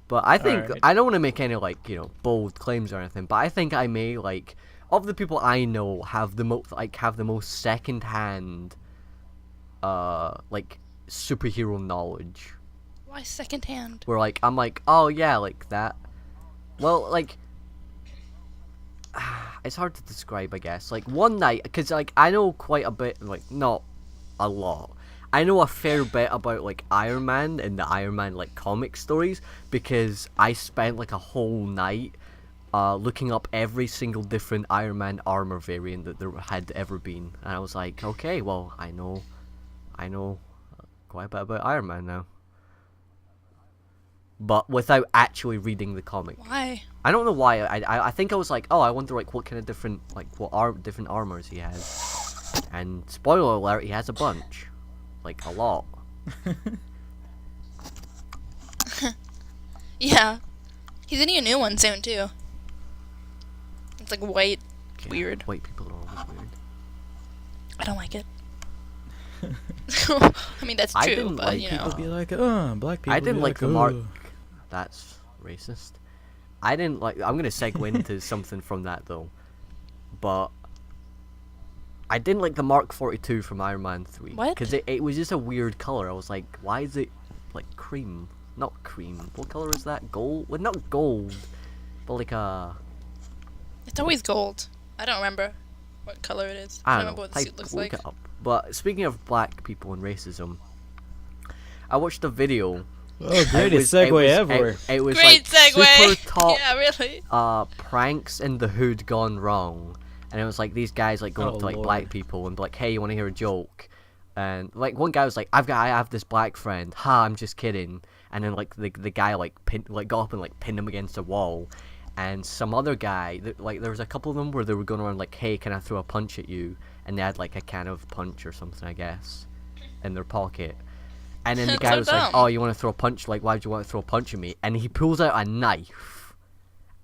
A: But I think
B: Alright.
A: I don't want to make any like bold claims or anything. But I think I may like of the people I know have the most secondhand like superhero knowledge.
C: Why secondhand?
A: Where like I'm like, oh yeah, like that. Well, like it's hard to describe, I guess. Like one night, because like I know quite a bit, like not a lot. I know a fair bit about like Iron Man and the Iron Man like comic stories because I spent like a whole night looking up every single different Iron Man armor variant that there had ever been, and I was like, okay, well I know quite a bit about Iron Man now, but without actually reading the comic.
C: Why?
A: I don't know why. I think I was like, oh, I wonder like what kind of different different armors he has. And spoiler alert, he has a bunch, like a lot.
C: Yeah. He's getting a new one soon, too. It's like white.
A: Yeah,
C: Weird.
A: White people are always weird.
C: I don't like it. I mean, that's
A: I
C: true,
A: didn't
C: but
A: like
C: you
B: People
C: know.
B: be like, black people.
A: I didn't
B: be
A: like the mark.
B: "Ugh."
A: That's racist. I didn't like. I'm gonna segue into something from that though, but I didn't like the Mark 42 from Iron Man 3.
C: What?
A: Because it was just a weird color. I was like, why is it like cream? Not cream. What color is that? Gold? Well, not gold, but like a.
C: It's always gold. I don't remember what color it is.
A: I
C: don't
A: don't
C: remember
A: know.
C: what the suit looks like.
A: Look it up. But speaking of black people and racism, I watched a video.
B: Oh, greatest segue ever.
A: It was
C: Great
A: like
C: segue!
A: super top
C: Yeah, really.
A: pranks in the hood gone wrong, and it was like these guys like going
B: Oh,
A: up to like
B: Lord.
A: black people and be like, hey, you want to hear a joke? And like one guy was like, I have this black friend. Ha, I'm just kidding. And then like the guy like got up and like pinned him against a wall. And some other guy, like there was a couple of them where they were going around like, hey, can I throw a punch at you? And they had like a can of punch or something, I guess, in their pocket. And then the guy
C: So
A: was like,
C: dumb.
A: oh, you want to throw a punch? Like, why do you want to throw a punch at me? And he pulls out a knife.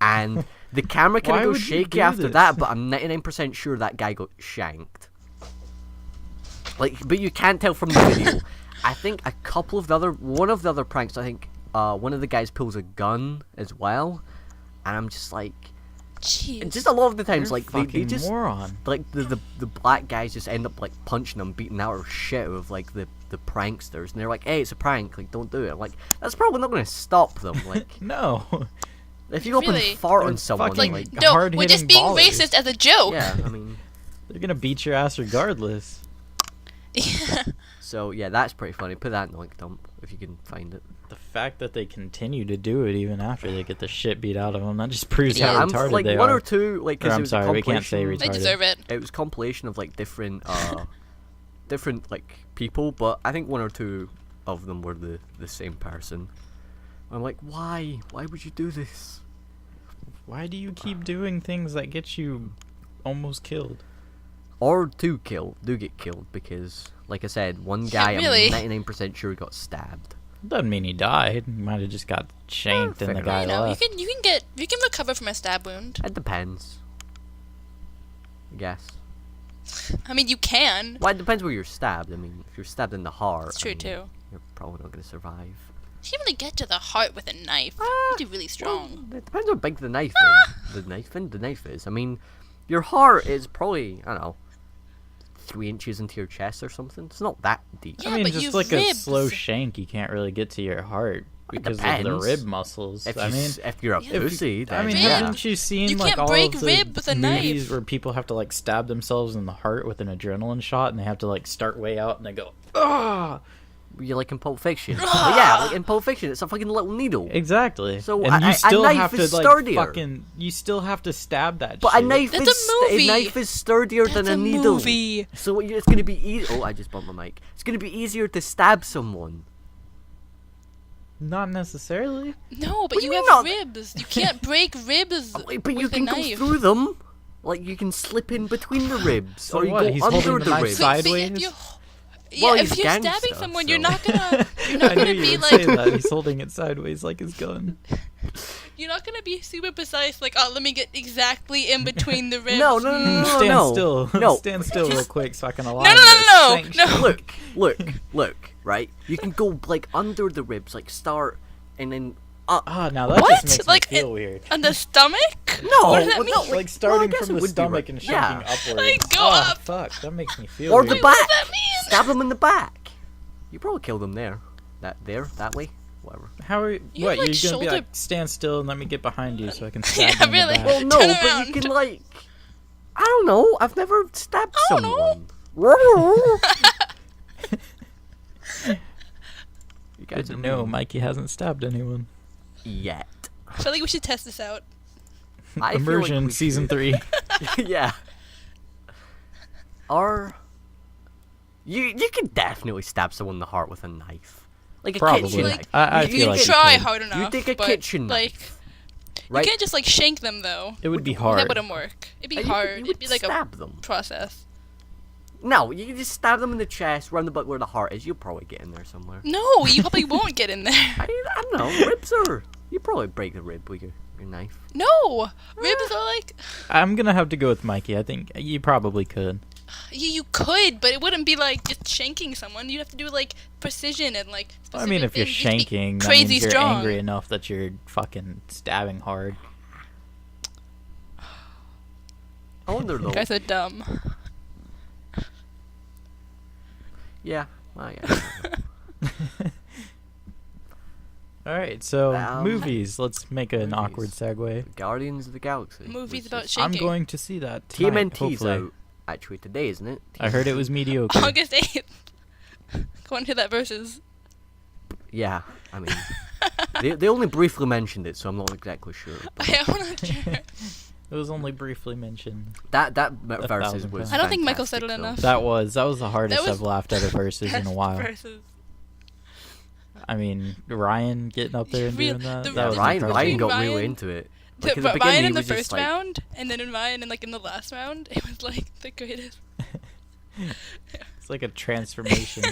A: And the camera kind
B: Why
A: of goes
B: would you
A: shaky
B: do
A: after
B: this?
A: that, but I'm 99% sure that guy got shanked. Like, but you can't tell from the video. I think one of the other pranks, I think one of the guys pulls a gun as well. And I'm just like,
C: Jeez.
A: And just a lot of the times,
B: You're
A: like
B: a
A: they
B: fucking
A: just
B: moron.
A: like the black guys just end up like punching them, beating out or shit with like the pranksters, and they're like, hey, it's a prank, like don't do it. I'm like, that's probably not gonna stop them. Like
B: No.
A: if you go up
C: Really?
A: and fart on
B: They're
A: someone,
B: fucking-
A: like
C: No, we're
B: hard-hitting
C: just being
B: ballers.
C: racist as a joke.
A: yeah, I mean,
B: They're gonna beat your ass regardless.
C: Yeah.
A: so yeah, that's pretty funny. Put that in Linkdump if you can find it.
B: The fact that they continue to do it even after they get the shit beat out of them, that just proves
C: Yeah,
B: how
A: I'm
B: retarded
A: like
B: they
A: one
B: are.
A: or two, like,
B: Or,
A: cause it
B: I'm
A: was
B: sorry,
A: a
B: we can't say
A: compilation.
C: They
B: retarded.
C: deserve it.
A: It was compilation of like different different like people, but I think one or two of them were the same person. I'm like, why would you do this?
B: Why do you keep doing things that get you almost killed?
A: Or do get killed, because like I said, one guy
C: really?
A: I'm 99% sure got stabbed.
B: Doesn't mean he died. He might have just got shanked and the
A: fair
B: guy
C: You know,
B: left.
C: you can recover from a stab wound.
A: It depends, I guess.
C: I mean, you can.
A: Well, it depends where you're stabbed. I mean, if you're stabbed in the heart,
C: It's true
A: I mean,
C: too.
A: you're probably not gonna survive.
C: You can really get to the heart with a knife. You do really strong.
A: Well, it depends how big the knife is. The knife is. I mean, your heart is probably, I don't know, 3 inches into your chest or something. It's not that deep.
C: Yeah,
B: I mean,
C: but
B: just
C: you've
B: like a
C: ribs.
B: slow shank, you can't really get to your heart because of the
A: depends.
B: rib muscles.
A: If
B: I mean,
A: if you're a
C: Yeah.
A: pussy, then
B: I mean,
C: Rib.
B: haven't you seen
C: You
B: like
C: can't
B: all
C: break
B: of the
C: rib with a
B: movies
C: knife.
B: where people have to like stab themselves in the heart with an adrenaline shot, and they have to like start way out, and they go, ah.
A: you're like in Pulp Fiction. But yeah, like in Pulp Fiction, it's a fucking little needle.
B: Exactly.
A: So
B: and
A: a
B: you still
A: knife
B: have to
A: is
B: like
A: sturdier.
B: fucking. You still have to stab that.
A: But
B: shit.
A: a knife
C: That's
A: is
C: a movie.
A: a knife is sturdier
C: That's
A: than a
C: a
A: needle.
C: movie.
A: So it's gonna be easy. Oh, I just bumped my mic. It's gonna be easier to stab someone.
B: Not necessarily.
C: No,
A: What
C: but
A: do
C: you
A: you
C: have
A: mean
C: ribs. You can't break ribs
A: But you
C: with a
A: can go
C: knife.
A: through them. Like you can slip in between the ribs,
B: So
A: or you
B: what?
A: go
B: He's
A: under
B: holding the
A: the
B: knife
A: ribs.
B: side-
C: But
B: sideways?
C: if you're,
A: Well,
C: yeah,
A: he's
C: if you're stabbing
A: gangsta,
C: someone,
A: so-
C: you're not gonna
B: I knew
C: be
B: you would
C: like
B: say that. He's holding it sideways like his gun.
C: you're not gonna be super precise. Like, oh, let me get exactly in between the ribs.
A: No, no, no, no, no,
B: Stand
A: no.
B: still.
A: No.
B: Stand still real quick so I can align.
C: no, no,
B: this.
C: no, no.
A: Look, right? You can go like under the ribs, like start and then up.
B: Ah, now that
C: What?
B: just makes
C: Like,
B: me feel weird.
C: On the stomach?
A: No,
C: What does that
A: well,
C: mean?
A: no,
B: Like starting
A: guess
B: from
A: it
B: the
A: would be
B: stomach
A: right.
B: and
A: Yeah.
B: shunting upward.
C: Like, go
B: Ah,
C: up.
B: fuck, that makes me feel
A: Or
B: weird.
A: the
C: Wait, what
A: back.
C: does that mean?
A: Stab them in the back. You probably kill them there. That way. Whatever.
B: How are you?
C: You
B: What?
C: have, like,
B: You're gonna be
C: shoulder-
B: like, stand still and let me get behind you so I can stab
C: Yeah,
B: you in the
C: really.
B: back.
A: Well, no,
C: Turn
A: but
C: around.
A: you can like. I don't know. I've never stabbed
C: I don't know.
A: someone. You guys
B: Good to
A: are
B: know
A: mean.
B: Mikey hasn't stabbed anyone.
A: Yet.
C: I feel like we should test this out.
A: I feel like
B: Immersion
A: we
B: season
A: should.
B: 3.
A: Yeah. Or you could definitely stab someone in the heart with a knife, like a
B: Probably.
A: kitchen
C: Like,
A: knife.
B: I
C: you
B: feel
C: can
B: like you
C: try
B: could.
C: hard enough.
A: You take a
C: but,
A: kitchen
C: like,
A: knife, right?
C: you can't just like shank them though.
B: It would be
C: That
B: hard.
C: wouldn't work. It'd be
A: You
C: hard.
A: would
C: It'd be like a
A: stab them.
C: process.
A: No, you can just stab them in the chest, round about where the heart is. You'll probably get in there somewhere.
C: No, you probably won't get in there.
A: I don't know. Ribs are. You probably break the rib with your knife.
C: No, ribs are like
B: I'm gonna have to go with Mikey. I think you probably could.
C: you could, but it wouldn't be like just shanking someone. You'd have to do like precision and like.
B: I mean, if you're
C: specific things. You'd be
B: shanking, that
C: crazy
B: means you're
C: strong.
B: angry enough that you're fucking stabbing hard.
A: I wonder though.
C: You guys are dumb.
A: Yeah. I guess.
B: All right, so
A: Um,
B: movies. Let's make an
A: movies.
B: awkward segue.
A: Guardians of the Galaxy.
C: Movies
A: which
C: about
A: is-
C: shaking.
B: I'm going to see that tonight,
A: TMNT's
B: hopefully.
A: out actually today, isn't it?
B: I heard it was mediocre.
C: August 8th. Going to that versus.
A: Yeah, I mean, they only briefly mentioned it, so I'm not exactly sure. But
C: I'm not sure.
B: It was only briefly mentioned.
A: that versus
B: 1,000
A: was.
B: times.
C: I don't think Michael said
A: fantastic,
C: it
A: though.
C: enough.
B: That was the hardest
C: was-
B: I've laughed at a versus in a while.
C: Versus.
B: I mean, Ryan getting up there and
C: Real-
B: doing that.
C: the-
B: that
A: Yeah,
B: was
A: Ryan
B: impressive.
A: got
C: Ryan-
A: really into it.
C: The,
A: Like, in the
C: Ryan
A: beginning,
C: in
A: he
C: the
A: was just
C: first
A: like,
C: round, and then in Ryan in like in the last round, it was like the greatest.
B: It's like a transformation.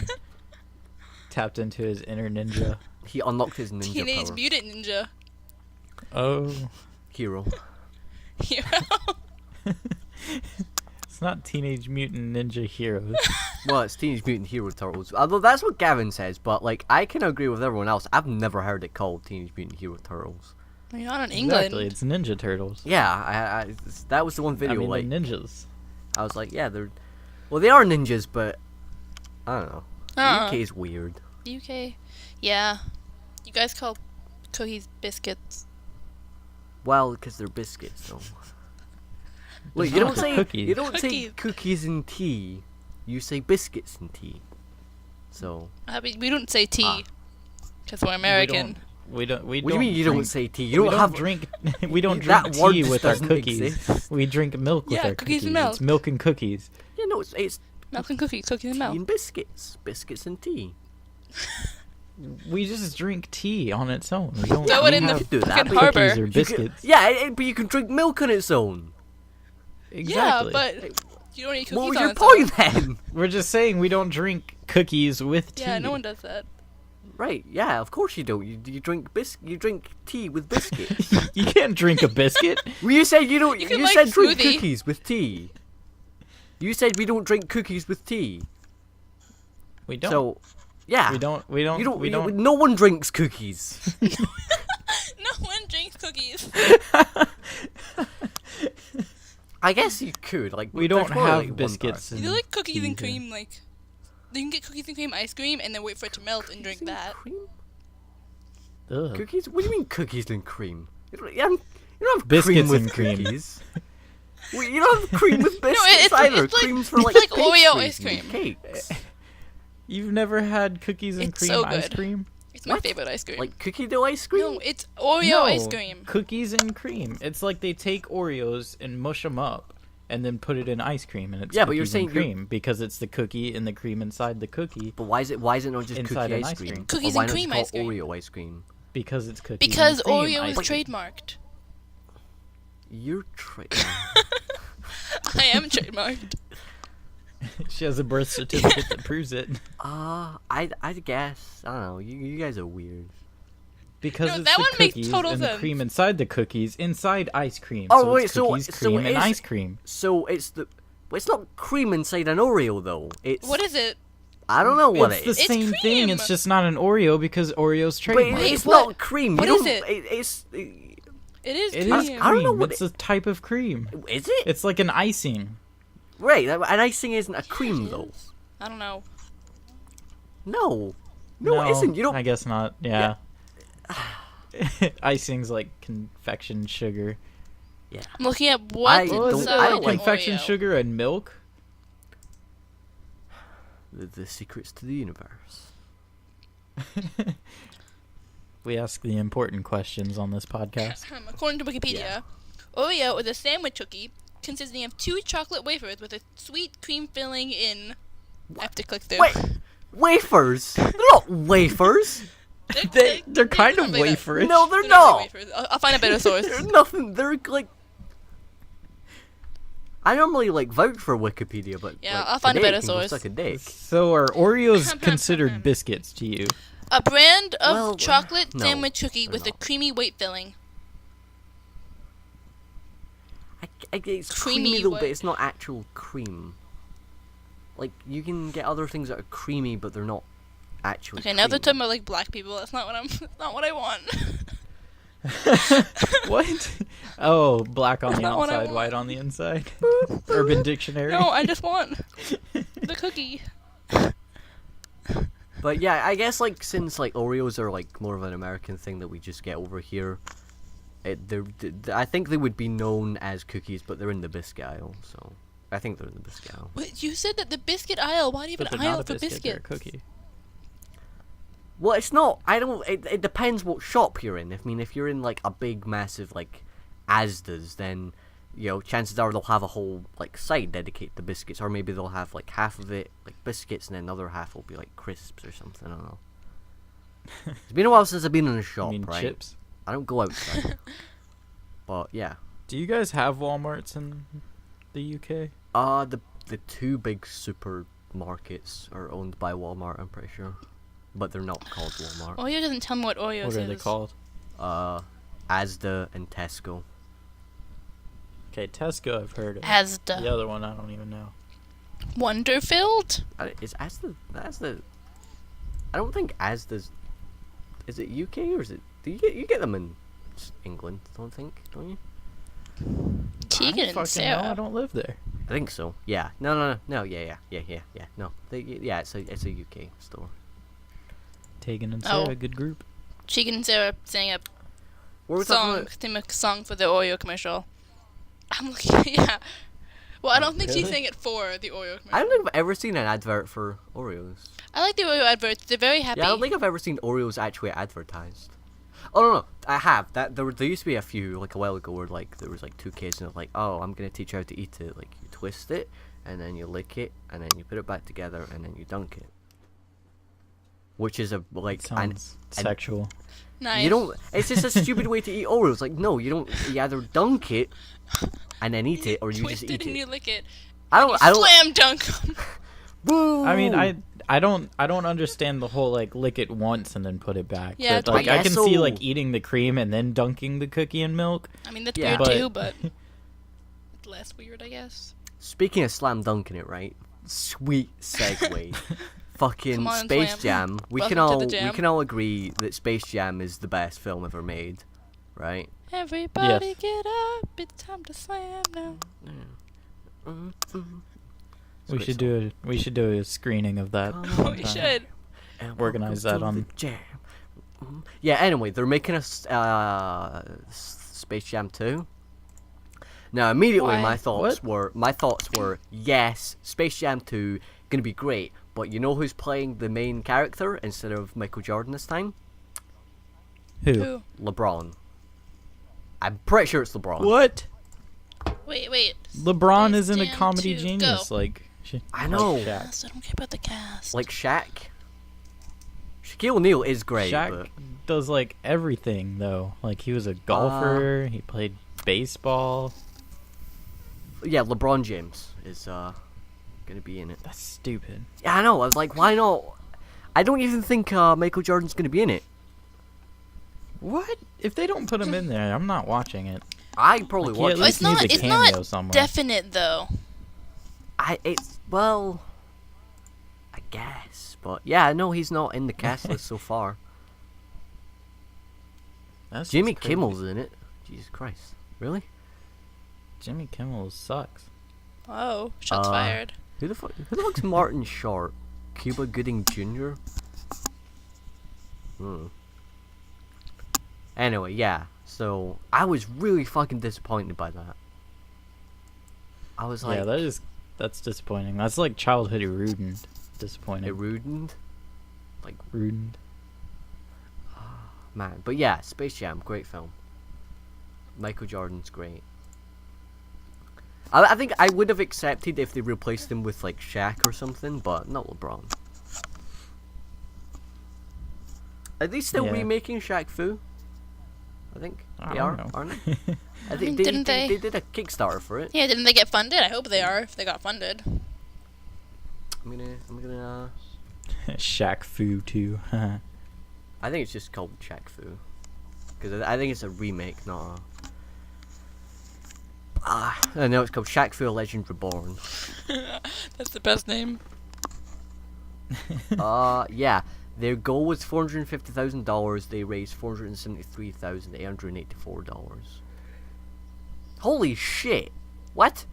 B: Tapped into his inner ninja.
A: he unlocked his ninja
C: Teenage
A: power.
C: Mutant Ninja
B: Oh,
A: Hero.
C: Hero.
B: it's not Teenage Mutant Ninja Heroes.
A: Well, it's Teenage Mutant Hero Turtles. Although that's what Gavin says, but like I can agree with everyone else. I've never heard it called Teenage Mutant Hero Turtles.
C: You're not in England.
B: Exactly, it's Ninja Turtles.
A: Yeah, that was the one video.
B: I mean,
A: like
B: they're ninjas.
A: I was like, yeah, they are ninjas, but I don't know. UK is weird.
C: UK, yeah. You guys call cookies biscuits.
A: Well, because they're biscuits, though. Look,
B: They're
A: you don't
B: not
A: say
B: cookies.
A: you don't say
C: Cookies.
A: cookies and tea. You say biscuits and tea. So.
C: We don't say tea because we're American.
B: We don't.
A: What do you mean you don't say tea? You
B: we
A: don't
B: don't
A: have
B: drink. We don't
A: that
B: drink
A: word
B: tea
A: just
B: with our
A: doesn't
B: cookies.
A: exist.
B: We drink milk with
C: Yeah,
B: our
C: cookies
B: cookies.
C: and milk.
B: It's milk and cookies.
A: Yeah, no, it's
C: Milk and cookies and
A: tea
C: milk.
A: and biscuits and tea.
B: We just drink tea on its own. We don't.
C: Throw
B: we
C: it in the
B: have
A: do that,
C: fucking
A: but
C: harbor.
B: cookies or
A: You could-
B: biscuits.
A: but you can drink milk on its own.
B: Exactly.
C: Yeah, but you don't eat cookies
A: What was
C: on
A: your
C: its
A: point
C: own.
A: then?
B: We're just saying we don't drink cookies with tea.
C: Yeah, no one does that.
A: Right? Yeah, of course you don't. You drink you drink tea with biscuits.
B: You can't drink a biscuit.
A: Well, you said you don't.
C: You
A: You,
C: can, like,
A: said drink
C: smoothie.
A: cookies with tea. You said we don't drink cookies with tea.
B: We don't.
A: So, yeah.
B: we don't. We don't.
A: You don't.
B: We
A: you-
B: don't.
A: No one drinks cookies.
C: No one drinks cookies.
A: I guess you could. Like
B: We
A: there's
B: don't
A: probably,
B: have
A: like, one
B: biscuits.
A: person.
C: You do like cookies and
B: Teas and-
C: cream, like you can get cookies and cream ice cream and then wait for it to melt and drink that.
A: Cream?
B: Ugh.
A: Cookies? What do you mean cookies and cream? You don't have
B: Biscuits
A: cream with
B: and cream.
A: cookies. Well, you don't have cream with biscuits
C: it's
A: either.
C: like-
A: Cream's for
C: it's
A: like
C: like Oreo
A: pastries
C: ice
A: and
C: cream.
A: cakes.
B: You've never had cookies and
C: It's
B: cream
C: so
B: ice
C: good.
B: cream?
C: It's my
A: What?
C: favorite ice cream.
A: Like cookie dough ice cream?
C: No, it's Oreo
B: No,
C: ice cream.
B: Cookies and cream. It's like they take Oreos and mush them up and then put it in ice cream, and it's
A: Yeah, but you're
B: cookies
A: saying
B: and
A: you're-
B: cream because it's the cookie and the cream inside the cookie
A: But why is it not just
B: Inside
A: cookie
B: an
A: ice
B: ice
A: cream?
B: cream.
C: Cookies
A: or why
C: and
A: not
C: cream
A: just
C: ice
A: call
C: cream.
A: Oreo ice cream?
B: because it's cookies
C: Because
B: and cream
C: Oreo
B: ice
C: is
B: cream.
C: trademarked.
A: You're
C: I am trademarked.
B: She has a birth certificate that proves it.
A: I guess I don't know. You guys are weird.
B: Because
C: No,
B: it's
C: that
B: the
C: one makes
B: cookies
C: total
B: and the
C: sense.
B: cream inside the cookies inside ice cream.
A: Oh,
B: so
A: wait,
B: it's
A: so-
B: cookies,
A: so
B: cream,
A: it
B: and
A: is-
B: ice cream.
A: So it's not cream inside an Oreo though. It's
C: What is it?
A: I don't know what
B: It's
A: it
B: the
A: is.
C: It's
B: same thing. It's
C: cream.
B: just not an Oreo because Oreo's
A: But
B: trademarked.
C: Wait,
A: it's
C: what-
A: not cream.
C: what
A: you
C: is
A: don't-
C: it?
A: It's
C: It is
B: It
C: cream.
B: is cream.
A: I don't know what
B: it's a type of cream.
A: is it?
B: It's like an icing.
A: Right, an icing isn't a cream though.
C: I don't know.
A: No, it isn't. You don't.
B: I guess not. Yeah. Icing's like confection sugar.
A: Yeah.
C: I'm looking at
A: I
C: what's
A: don't-
C: inside
A: I don't
C: an
A: like
B: confection
C: Oreo.
B: sugar and milk.
A: The secrets to the universe.
B: We ask the important questions on this podcast.
C: According to Wikipedia, Oreo is a sandwich cookie consisting of 2 chocolate wafers with a sweet cream filling in. I have to click through.
A: Wait, wafers? They're not wafers.
B: They're kind of
C: not like that.
B: waferish.
A: No, they're
C: They're
A: not.
C: wafers. I'll find a better source.
A: They're nothing. They're like. I normally like vouch for Wikipedia, but
C: Yeah,
A: like,
C: I'll find a
A: today
C: better
A: it can go
C: source.
A: Suck a dick.
B: So are Oreos considered biscuits to you?
C: A brand of
A: Well,
C: chocolate
A: no,
C: sandwich cookie
A: they're
C: with a
A: not.
C: creamy white filling.
A: It's
C: Creamy
A: creamy though,
C: what?
A: but it's not actual cream. Like you can get other things that are creamy, but they're not actually.
C: Okay, now they're
A: cream.
C: talking about like black people. That's not what that's not what I want.
B: What? Oh, black on the
C: not what I
B: outside,
C: want.
B: white on the inside. Urban Dictionary.
C: No, I just want the cookie.
A: But yeah, I guess like since like Oreos are like more of an American thing that we just get over here, I think they would be known as cookies, but they're in the biscuit aisle, so I think they're in the biscuit aisle.
C: Wait, you said that the biscuit aisle. Why do you have
B: But
C: an
B: they're
C: aisle
B: not a
C: for
B: biscuit, they're a
C: biscuits?
B: cookie.
A: Well, it's not. I don't. It depends what shop you're in. I mean, if you're in like a big, massive like Asda's, then chances are they'll have a whole like side dedicated to biscuits, or maybe they'll have like half of it like biscuits, and then the other half will be like crisps or something. I don't know. It's been a while since I've been in a shop,
B: You mean
A: right?
B: chips?
A: I don't go outside. But yeah.
B: Do you guys have Walmarts in the UK?
A: The 2 big supermarkets are owned by Walmart, I'm pretty sure. But they're not called Walmart.
C: Oreo doesn't tell me what Oreos
B: What
C: is.
B: are they called?
A: Asda and Tesco.
B: Okay, Tesco I've heard of.
C: Asda.
B: The other one I don't even know.
C: Wonderfilled?
A: Is Asda? I don't think Asda's. Is it UK or is it? Do you get them in England, don't you?
C: Tegan and
B: fucking know, I
C: Sarah.
B: don't live there.
A: I think so. Yeah. No. Yeah. No. It's a UK store.
B: Tegan and
C: Oh.
B: Sarah, good group.
C: Tegan and Sarah sang a
A: What were we talking
C: song,
A: about?
C: theme a song for the Oreo commercial. I'm looking, yeah. Well, I don't think she
B: really?
C: sang it for the Oreo commercial.
A: I don't think I've ever seen an advert for Oreos.
C: I like the Oreo adverts. They're very happy.
A: Yeah, I don't think I've ever seen Oreos actually advertised. Oh no, I have. There used to be a few like a while ago where like there was like 2 kids and they're like, oh, I'm gonna teach you how to eat it. Like you twist it and then you lick it and then you put it back together and then you dunk it. Which is a like
B: Sounds sexual.
C: Nice.
A: you don't. It's just a stupid way to eat Oreos. Like no, you don't. You either dunk it and then eat it, or you
C: twist
A: just eat
C: it and
A: it.
C: you lick it.
A: I
C: You
A: don't.
C: slam dunk 'em.
A: Woo!
B: I mean, I don't understand the whole like lick it once and then put it back.
C: Yeah,
B: But,
C: it's
B: like
A: weird.
B: I can
A: Yeah,
B: see
A: so-
B: like eating the cream and then dunking the cookie in milk.
C: I mean, that's
A: Yeah.
C: weird
B: But-
C: too, but it's less weird, I guess.
A: Speaking of slam dunking it, right? Sweet segue. Fucking
C: Come on,
A: Space
C: Slam.
A: Jam. We
C: Welcome
A: can
C: to
A: all
C: the jam.
A: we can all agree that Space Jam is the best film ever made, right?
C: Everybody get up, it's time to slam now.
B: We should do a screening of that.
C: We should.
A: And
B: Organize
A: welcome
B: that
A: to
B: on-
A: the jam. Yeah. Anyway, they're making a Space Jam 2. Now, immediately
C: Why?
A: my thoughts were yes, Space Jam 2 gonna be great, but you know who's playing the main character instead of Michael Jordan this time?
C: Who?
A: LeBron. I'm pretty sure it's LeBron.
B: What?
C: Wait.
B: LeBron
C: Space
B: isn't a
C: Jam
B: comedy
C: 2,
B: genius
C: go.
B: like.
A: I know.
B: Like Shaq.
C: Cast, I don't care about the cast.
A: Like Shaq. Shaquille O'Neal is great,
B: Shaq
A: but
B: does like everything though. Like he was a golfer. He played baseball.
A: yeah, LeBron James is gonna be in it.
B: That's stupid.
A: Yeah, I know. I was like, why not? I don't even think Michael Jordan's gonna be in it.
B: What? If they don't put him in there, I'm not watching it.
A: I probably
B: Like,
A: watch
B: at
C: Well,
A: it.
B: least
C: it's not.
B: needs a
C: It's
B: cameo
C: not
B: somewhere.
C: definite though.
A: I guess, but yeah, no, he's not in the cast list so far.
B: That's just
A: Jimmy
B: crazy.
A: Kimmel's in it. Jesus Christ, really?
B: Jimmy Kimmel sucks.
C: Oh, shots
A: Uh,
C: fired.
A: Who the fuck's Martin Short? Cuba Gooding Jr. Anyway, yeah. So I was really fucking disappointed by that. I was like,
B: Yeah, that's disappointing. That's like childhood ruined. Disappointing.
A: it ruined. Like,
B: Ruined.
A: man. But yeah, Space Jam, great film. Michael Jordan's great. I think I would have accepted if they replaced him with like Shaq or something, but not LeBron. Are they still
B: Yeah.
A: remaking Shaq Fu? I think
B: I
A: they
B: don't
A: are,
B: know.
A: aren't they? I think
C: Didn't
A: they
C: they?
A: did a Kickstarter for it.
C: Yeah, didn't they get funded? I hope they are. If they got funded.
A: I'm gonna.
B: Shaq Fu too.
A: I think it's just called Shaq Fu, because I think it's a remake, not a. I know it's called Shaq Fu: A Legend Reborn.
C: That's the best name.
A: Yeah. Their goal was $450,000. They raised $473,884. Holy shit! What?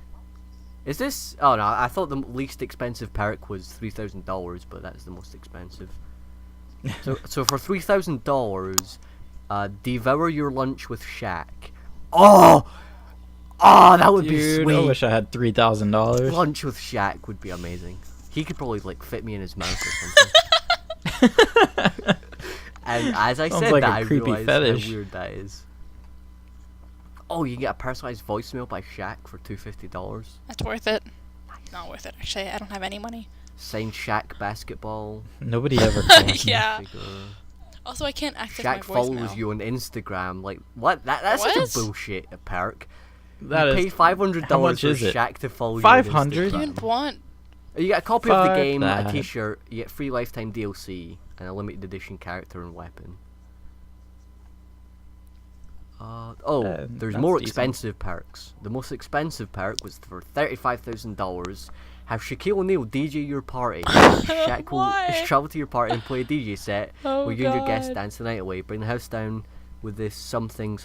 A: Is this? Oh no, I thought the least expensive perk was $3,000, but that's the most expensive. So for $3,000, devour your lunch with Shaq. Oh, that would be
B: Dude,
A: sweet.
B: I wish I had $3,000.
A: Lunch with Shaq would be amazing. He could probably like fit me in his mouth or something. And as I
B: Sounds
A: said
B: like
A: that,
B: a
A: I
B: creepy
A: realized
B: fetish.
A: how weird that is. Oh, you can get a personalized voicemail by Shaq for $250.
C: That's worth it. Not worth it, actually. I don't have any money.
A: Signed Shaq basketball.
B: Nobody ever calls me.
C: Yeah.
A: figure.
C: Also, I can't access
A: Shaq
C: my
A: follows
C: voicemail.
A: you on Instagram. Like what? That's such
C: What?
A: a bullshit perk.
B: That
A: you
B: is.
A: pay $500
B: How much
A: for
B: is it?
A: Shaq to follow you.
B: 500?
A: on
C: You
A: Instagram.
C: even want.
A: You get a copy of the
B: Fuck
A: game,
B: that.
A: a T-shirt, you get free lifetime DLC, and a limited edition character and weapon. There's
B: that's
A: more
B: decent.
A: expensive perks. The most expensive perk was for $35,000. Have Shaquille O'Neal DJ your party. Shaq will
C: Why?
A: travel to your party and play a DJ set
C: Oh,
A: where you and your guests
C: God.
A: dance the night away. Bring the house down with this something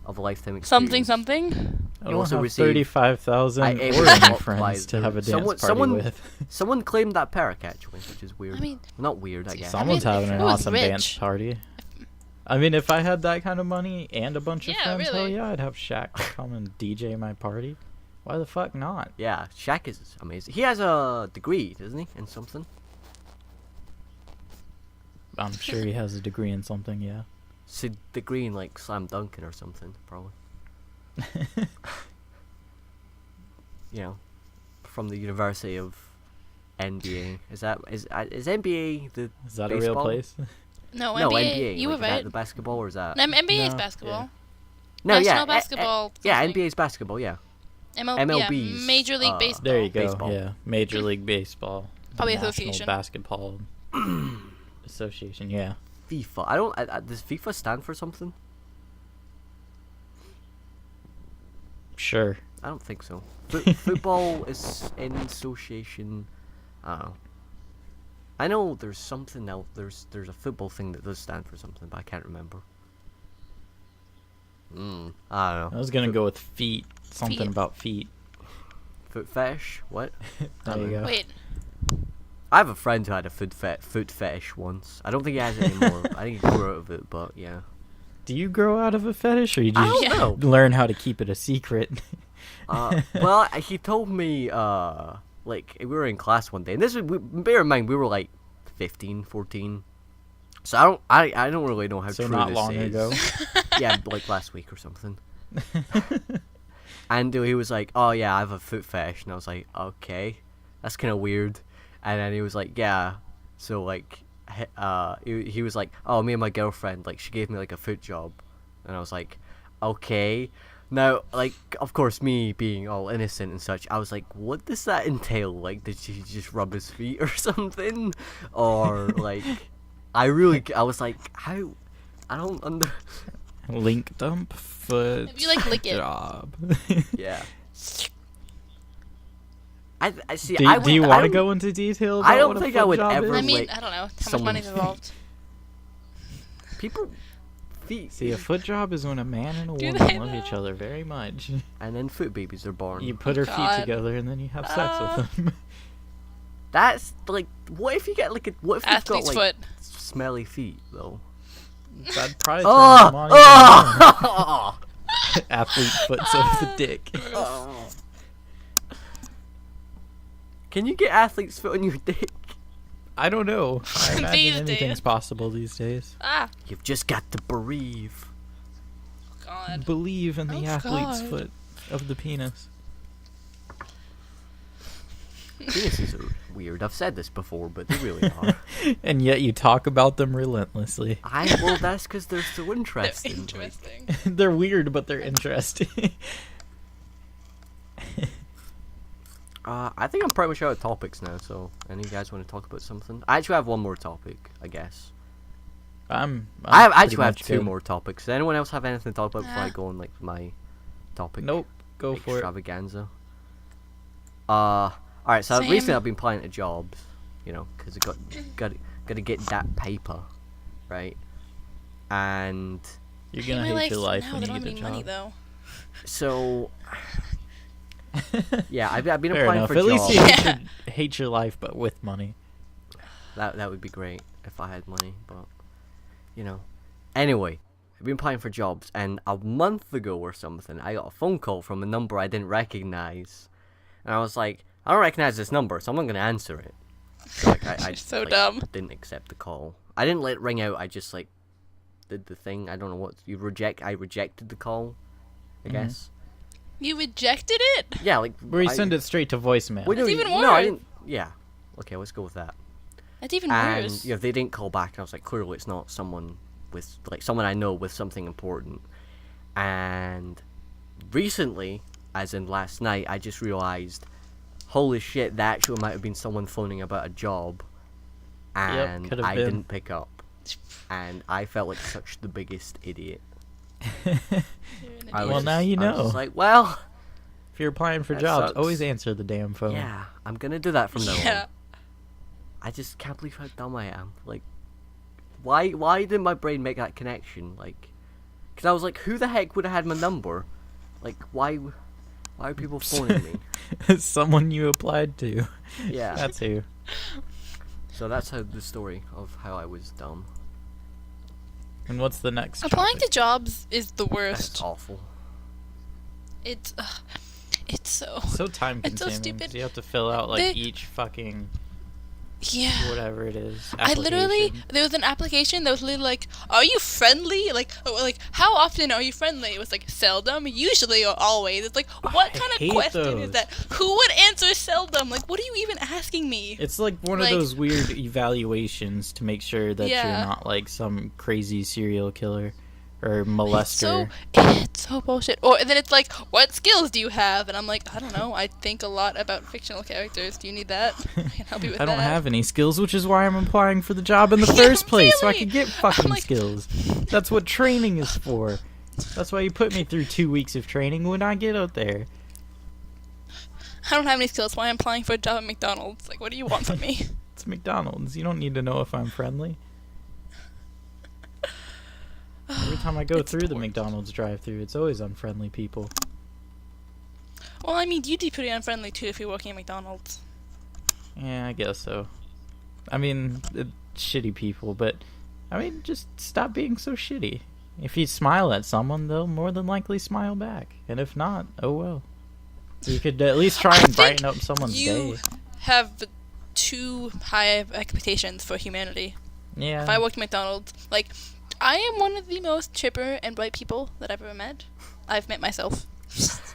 A: of a lifetime
C: Something
A: experience.
C: something.
B: I
A: You
B: don't
A: also
B: have
A: received
B: 35,000
A: it was
B: ordering
A: multiplied
B: friends to
A: through-
B: have a dance party with.
A: Someone claimed that perk actually, which is weird.
C: I mean,
A: not weird, I guess.
B: Someone's
C: I mean,
B: having
C: if
B: an
C: it was
B: awesome
C: rich.
B: dance party. I mean, if I had that kind of money and a bunch of
C: Yeah,
B: friends, hell
C: really.
B: yeah, I'd have Shaq come and DJ my party. Why the fuck not?
A: Yeah, Shaq is amazing. He has a degree, doesn't he, in something?
B: I'm sure he has a degree in something, yeah.
A: It's a degree in like slam dunking or something, probably. You know, from the University of NBA. Is NBA the
B: Is that a real
A: baseball?
B: place?
C: No,
A: No,
C: NBA.
A: NBA.
C: You
A: like,
C: were
A: is that
C: right.
A: the basketball or is that?
C: NBA is
B: No,
C: basketball.
A: No, yeah,
C: National basketball.
A: yeah,
C: something.
A: NBA is basketball. Yeah.
C: MLB's
A: MLB's,
C: Major League
A: uh,
C: Baseball.
B: There you go.
A: Baseball.
B: Yeah, Major League Baseball.
C: Probably
B: National
C: association.
B: Basketball Association. Yeah.
A: FIFA. Does FIFA stand for something?
B: Sure.
A: I don't think so. Football is in association. I don't know. I know there's something else. There's a football thing that does stand for something, but I can't remember. I don't
B: I
A: know.
B: was gonna go with feet. Something
C: Feet.
B: about feet.
A: Foot fetish? What?
B: There you go.
C: Wait,
A: I have a friend who had a foot fetish once. I don't think he has it anymore. I think he grew out of it, but yeah.
B: Do you grow out of a fetish, or you
A: I
B: just
A: don't know.
B: learn how to keep it a secret?
A: Well, he told me, like, we were in class one day, and bear in mind, we were like 15, 14. So I don't really know how
B: So
A: true
B: not
A: this
B: long
A: is.
B: ago.
A: Yeah, like last week or something. And he was like, "Oh yeah, I have a foot fetish," and I was like, "Okay, that's kind of weird." And then he was like, "Yeah, so like, he was like, oh, me and my girlfriend, like, she gave me like a foot job," and I was like, "Okay." Now, like, of course, me being all innocent and such, I was like, "What does that entail? Like, did she just rub his feet or something?" Or like, I was like, how? I don't under.
B: Linkdump foot
C: If you, like, lick it.
B: job.
A: Yeah. I see.
B: Do you want to go into detail? About
A: I don't
B: what a
A: think I
B: foot
A: would
B: job
A: ever
B: is?
C: I mean,
A: like
C: I don't know how much
A: someone's
C: money's involved.
A: People feet.
B: See, a foot job is when a man and a
C: Do
B: woman
C: they
B: love
C: though?
B: each other very much.
A: And then foot babies are born.
B: You put her feet
C: God.
B: together and then you have sex with them.
A: That's like, what if you get like what if you've got
C: Athlete's
A: like
C: foot.
A: smelly feet though?
B: That'd probably turn them on even
A: Oh!
B: more. Athlete foots of the dick.
A: Oh. Can you get athlete's foot on your dick?
B: I don't know. I
C: These
B: imagine anything's
C: days.
B: possible these days.
C: Ah,
A: You've just got to bereave.
C: God.
B: Believe in the
C: Oh,
B: athlete's
C: God.
B: foot of the penis.
A: Penises are weird. I've said this before, but they really are.
B: And yet you talk about them relentlessly.
A: Well, that's because they're so
C: That's
A: interesting. like-
C: interesting.
B: They're weird, but they're interesting.
A: I think I'm pretty much out of topics now, so any of you guys want to talk about something? I actually have one more topic, I guess.
B: I'm
A: I
B: pretty
A: actually have
B: much
A: two
B: good.
A: more topics. Does anyone else have anything to talk about before I
C: Ah.
A: go on, like, my topic?
B: Nope. Go for it.
A: Extravaganza. Alright, so
C: Same.
A: recently I've been applying to jobs, you know, because I got to get that paper, right? And
B: You're
C: Hate
B: gonna
C: my
B: hate your life
C: now,
B: when
C: they
B: you
C: don't
B: get a
C: need money
B: job.
C: though.
A: so, yeah, I've been
B: Fair
A: applying
B: enough.
A: for
B: At least
A: jobs.
B: you
C: Yeah.
B: hate your life, but with money.
A: That would be great if I had money, but you know. Anyway, I've been applying for jobs, and a month ago or something, I got a phone call from a number I didn't recognize, and I was like, I don't recognize this number, so I'm not gonna answer it. So, like, I
C: You're so
A: like,
C: dumb.
A: didn't accept the call. I didn't let it ring out. I just like did the thing. I don't know what I rejected the call. I guess.
C: You rejected it?
A: Yeah, like
B: Where you
A: I-
B: send it straight to voicemail.
A: Wait,
C: That's even
A: No, I
C: worse.
A: didn't. Yeah. Okay, let's go with that.
C: That's even
A: And
C: worse.
A: they didn't call back, and I was like, clearly it's not someone with like someone I know with something important. And recently, as in last night, I just realized, holy shit, that actually might have been someone phoning about a job, and
B: could've
A: I
B: been.
A: didn't pick up, and I felt like such the biggest idiot.
C: You're an
A: I
C: idiot.
B: Well,
A: was
B: now
A: just-
B: you
A: I was
B: know.
A: just like, well,
B: If you're applying for
A: That
B: jobs,
A: sucks.
B: always answer the damn phone.
A: yeah, I'm gonna do that from now
C: Yeah.
A: on. I just can't believe how dumb I am. Like, why did my brain make that connection? Like, Because I was like, who the heck would have had my number? Like, why are people phoning me?
B: Someone you applied to.
A: Yeah.
B: That's who.
A: So that's how the story of how I was dumb.
B: And what's the next
C: Applying
B: topic?
C: to jobs is the worst.
A: That's awful.
C: It's so
B: So time
C: it's so
B: consuming.
C: stupid.
B: 'Cause you have to fill out like
C: They-
B: each fucking
C: yeah.
B: whatever it is.
C: I literally,
B: application.
C: there was an application that was literally like, are you friendly? Like how often are you friendly? It was like, seldom, usually, or always. It's like, what
B: I
C: kind
B: hate
C: of question
B: those.
C: is that? Who would answer seldom? Like, what are you even asking me?
B: It's like one
C: like-
B: of those weird evaluations to make sure that
C: Yeah.
B: you're not like some crazy serial killer or molester.
C: It's so bullshit. Or and then it's like, what skills do you have? And I'm like, I don't know. I think a lot about fictional characters. Do you need that? I can help you with
B: I
C: that.
B: don't have any skills, which is why I'm applying for the job in the
C: Yeah,
B: first place, so I
C: really?
B: could get
C: I'm
B: fucking
C: like-
B: skills. That's what training is for. That's why you put me through 2 weeks of training when I get out there.
C: I don't have any skills. Why I'm applying for a job at McDonald's? Like, what do you want from me?
B: It's McDonald's. You don't need to know if I'm friendly. Every time I go
C: It's
B: through the
C: important.
B: McDonald's drive-thru, it's always unfriendly people.
C: Well, I mean, you'd be pretty unfriendly too if you're working at McDonald's.
B: Yeah, I guess so. I mean, shitty people, but I mean, just stop being so shitty. If you smile at someone, they'll more than likely smile back, and if not, oh well. You could at least try
C: I
B: and
C: think
B: brighten up someone's
C: you
B: day.
C: have too high of expectations for humanity.
B: Yeah.
C: If I worked at McDonald's, like, I am one of the most chipper and bright people that I've ever met. I've met myself.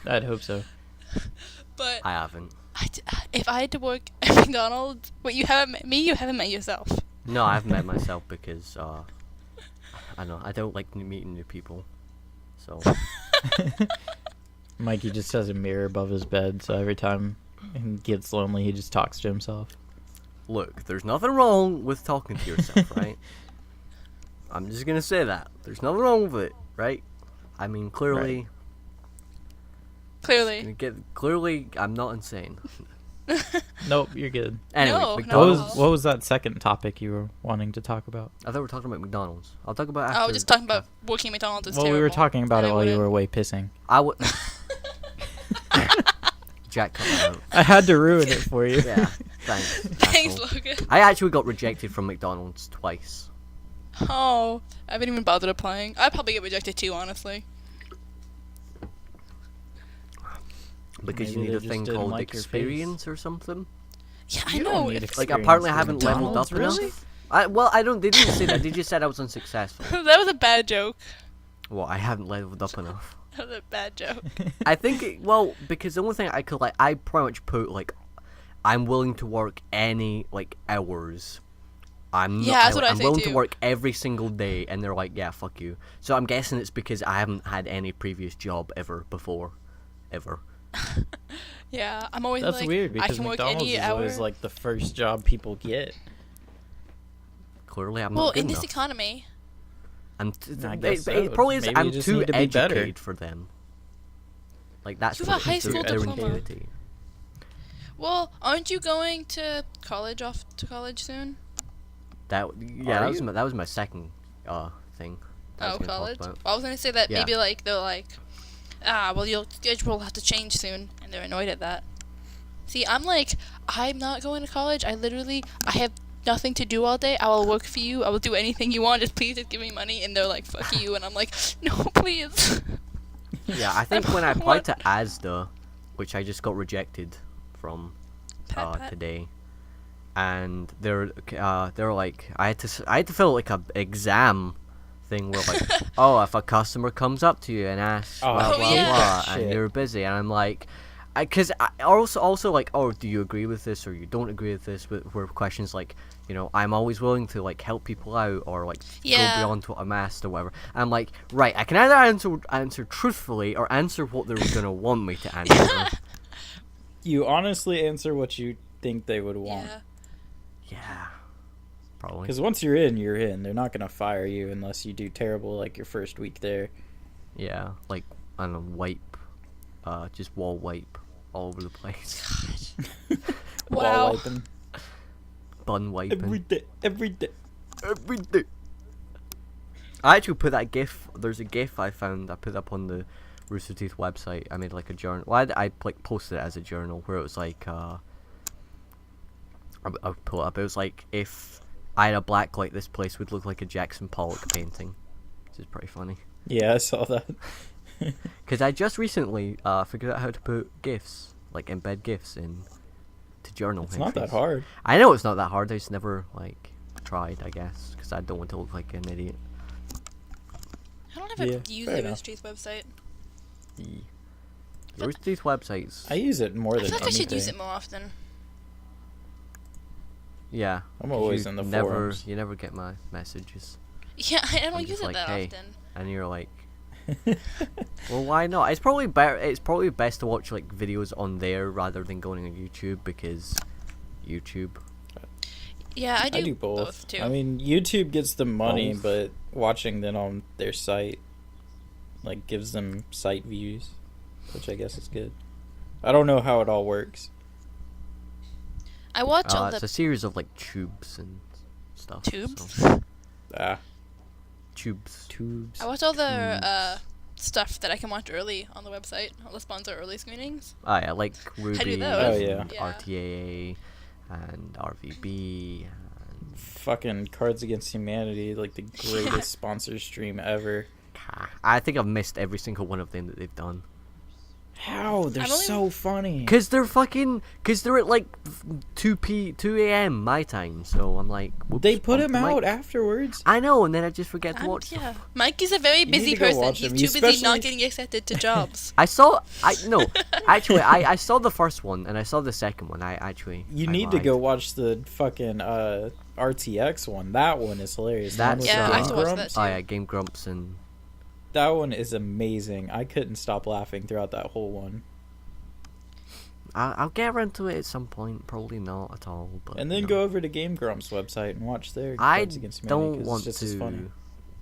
B: I'd hope so.
C: But
A: I haven't.
C: if I had to work at McDonald's, wait, you haven't met me? You haven't met yourself.
A: No, I haven't met myself because I don't know. I don't like meeting new people. So
B: Mikey just has a mirror above his bed, so every time he gets lonely, he just talks to himself.
A: look, there's nothing wrong with talking to yourself, right? I'm just gonna say that there's nothing wrong with it, right? I mean, clearly,
C: Clearly.
A: clearly, I'm not insane.
B: Nope, you're good.
A: Anyway,
C: No, no.
A: McDonald's.
B: What was that second topic you were wanting to talk about?
A: I thought we were talking about McDonald's. I'll talk about after.
C: I was just talking about working at McDonald's is
B: Well,
C: terrible.
B: we were talking about
C: and
B: it
C: I
B: while you
C: wouldn't.
B: were away pissing.
A: I would. Jack cut that out.
B: I had to ruin it for you.
A: Yeah, thanks.
C: Thanks,
A: asshole.
C: Logan.
A: I actually got rejected from McDonald's twice.
C: Oh, I haven't even bothered applying. I'd probably get rejected too, honestly.
A: Because
B: Maybe
A: you need
B: they
A: a
B: just
A: thing
B: didn't
A: called
B: like your
A: experience or something.
C: Yeah, I
B: You
C: know.
B: don't need
C: if-
A: Like
B: experience
A: apparently I
B: for
A: haven't leveled
B: McDonald's,
A: up
B: really?
A: enough. I don't. They didn't say that. They just said I was unsuccessful.
C: that was a bad joke.
A: Well, I haven't leveled up enough.
C: That was a bad joke.
A: I think because the only thing I could I pretty much put I'm willing to work any hours. I'm not,
C: Yeah, that's what I
A: I'm
C: say,
A: willing to
C: too.
A: work every single day, and they're like, yeah, fuck you. So I'm guessing it's because I haven't had any previous job ever before, ever.
C: Yeah, I'm always
B: That's
C: like,
B: weird
C: I
B: because
C: can work
B: McDonald's
C: any
B: is
C: hour.
B: always like the first job people get.
A: Clearly, I'm
C: well,
A: not good
C: in this
A: enough.
C: economy,
B: I guess
A: it
B: so.
A: probably is.
B: Maybe
A: I'm
B: you just
A: too
B: need to be better.
A: educated for them. Like that's
C: You
A: what
C: have a high
A: it is,
C: school
A: their
C: diploma.
A: mentality.
C: well, aren't you going to college? Off to college soon?
A: That
B: Are you?
A: that was my second thing. that I was
C: Oh,
A: gonna talk
C: college.
A: about.
C: Well, I was gonna say that
A: Yeah.
C: maybe they're like, well, your schedule will have to change soon, and they're annoyed at that. See, I'm like, I'm not going to college. I have nothing to do all day. I will work for you. I will do anything you want. Just please, just give me money. And they're like, fuck you. And I'm like, no, please.
A: Yeah, I think when I applied to Asda, which I just got rejected from
C: Pat, pat.
A: today, and they're like I had to fill like a exam thing where like oh, if a customer comes up to you and asks
B: Oh,
A: blah blah
C: yeah.
A: blah and
B: Shit.
A: you're busy, and I'm like, because I also like, oh, do you agree with this or you don't agree with this, where questions like, I'm always willing to like help people out or like
C: Yeah.
A: go beyond what I'm asked or whatever. And I'm like, right, I can either answer truthfully or answer what they're gonna want me to answer.
B: You honestly answer what you think they would want.
C: Yeah.
A: Yeah, probably.
B: Because once you're in, you're in. They're not going to fire you unless you do terrible like your first week there.
A: Yeah, like I don't know, wipe, just wall wipe all over the place.
C: Wow.
B: Wall wiping.
A: Bun wiping.
B: Every day. Every day.
A: Every day. I actually put that GIF. There's a GIF I found. I put up on the Rooster Teeth website. I made like a journal. Well, I like posted it as a journal where it was like I'll pull it up. It was like if I had a black light, this place would look like a Jackson Pollock painting, which is pretty funny.
B: Yeah, I saw that.
A: Because I just recently figured out how to put GIFs, like embed GIFs in to journal
B: It's
A: entries.
B: not that hard.
A: I know it's not that hard. I just never like tried, I guess, because I don't want to look like an idiot.
C: I don't ever use
B: fair
C: the
B: enough.
C: Rooster Teeth website.
A: The Rooster Teeth websites.
B: I use it more
C: I
B: than
C: feel like I
B: anything.
C: should use it more often.
A: Yeah.
B: I'm
A: 'cause
B: always
A: you
B: in the
A: never,
B: forums.
A: You never get my messages.
C: Yeah, I don't
A: I'm
C: use
A: just
C: it
A: like,
C: that
A: hey.
C: often.
A: And you're like, well, why not? It's probably better. It's probably best to watch like videos on there rather than going on YouTube, because YouTube.
C: Yeah, I
B: I do both.
C: too.
B: I mean, YouTube gets the money,
A: Both.
B: but watching them on their site like gives them site views, which I guess is good. I don't know how it all works.
C: I watch all
A: It's
C: the
A: a series of like tubes and stuff.
C: Tubes?
A: So. Tubes.
B: Tubes.
C: I watch all the stuff that I can watch early on the website. All the sponsor early screenings.
A: Oh yeah, like RWBY,
C: do those.
B: Oh, yeah.
A: and RTAA, and RWBY. And
B: Fucking Cards Against Humanity, like the greatest sponsor stream ever.
A: I think I've missed every single one of them that they've done.
B: How? They're
C: I've only-
B: so funny.
A: Cause they're at like 2 a.m. my time, so I'm like. whoops,
B: They put
A: bump
B: them
A: the mic.
B: out afterwards.
A: I know, and then I just forget to watch them.
C: Yeah, Mikey's a very
B: need
C: busy
B: to go
C: person.
B: watch
C: He's
B: them.
C: too
B: You
C: busy not
B: especially-
C: getting accepted to jobs.
A: I saw the first one and I saw the second one.
B: You
A: I
B: need to
A: lied.
B: go watch the fucking RTX one. That one is hilarious. The one
A: That's
B: with
C: Yeah,
B: the
C: I
B: Game
C: have to watch
B: Grumps.
C: that.
A: Oh yeah, Game Grumps and
B: That one is amazing. I couldn't stop laughing throughout that whole one.
A: I'll get around to it at some point. Probably not at all, but
B: And then
A: you know.
B: go over to Game Grumps website and watch their
A: I
B: Cards Against Humanity,
A: don't
B: 'cause
A: want
B: it's just as funny.
A: to.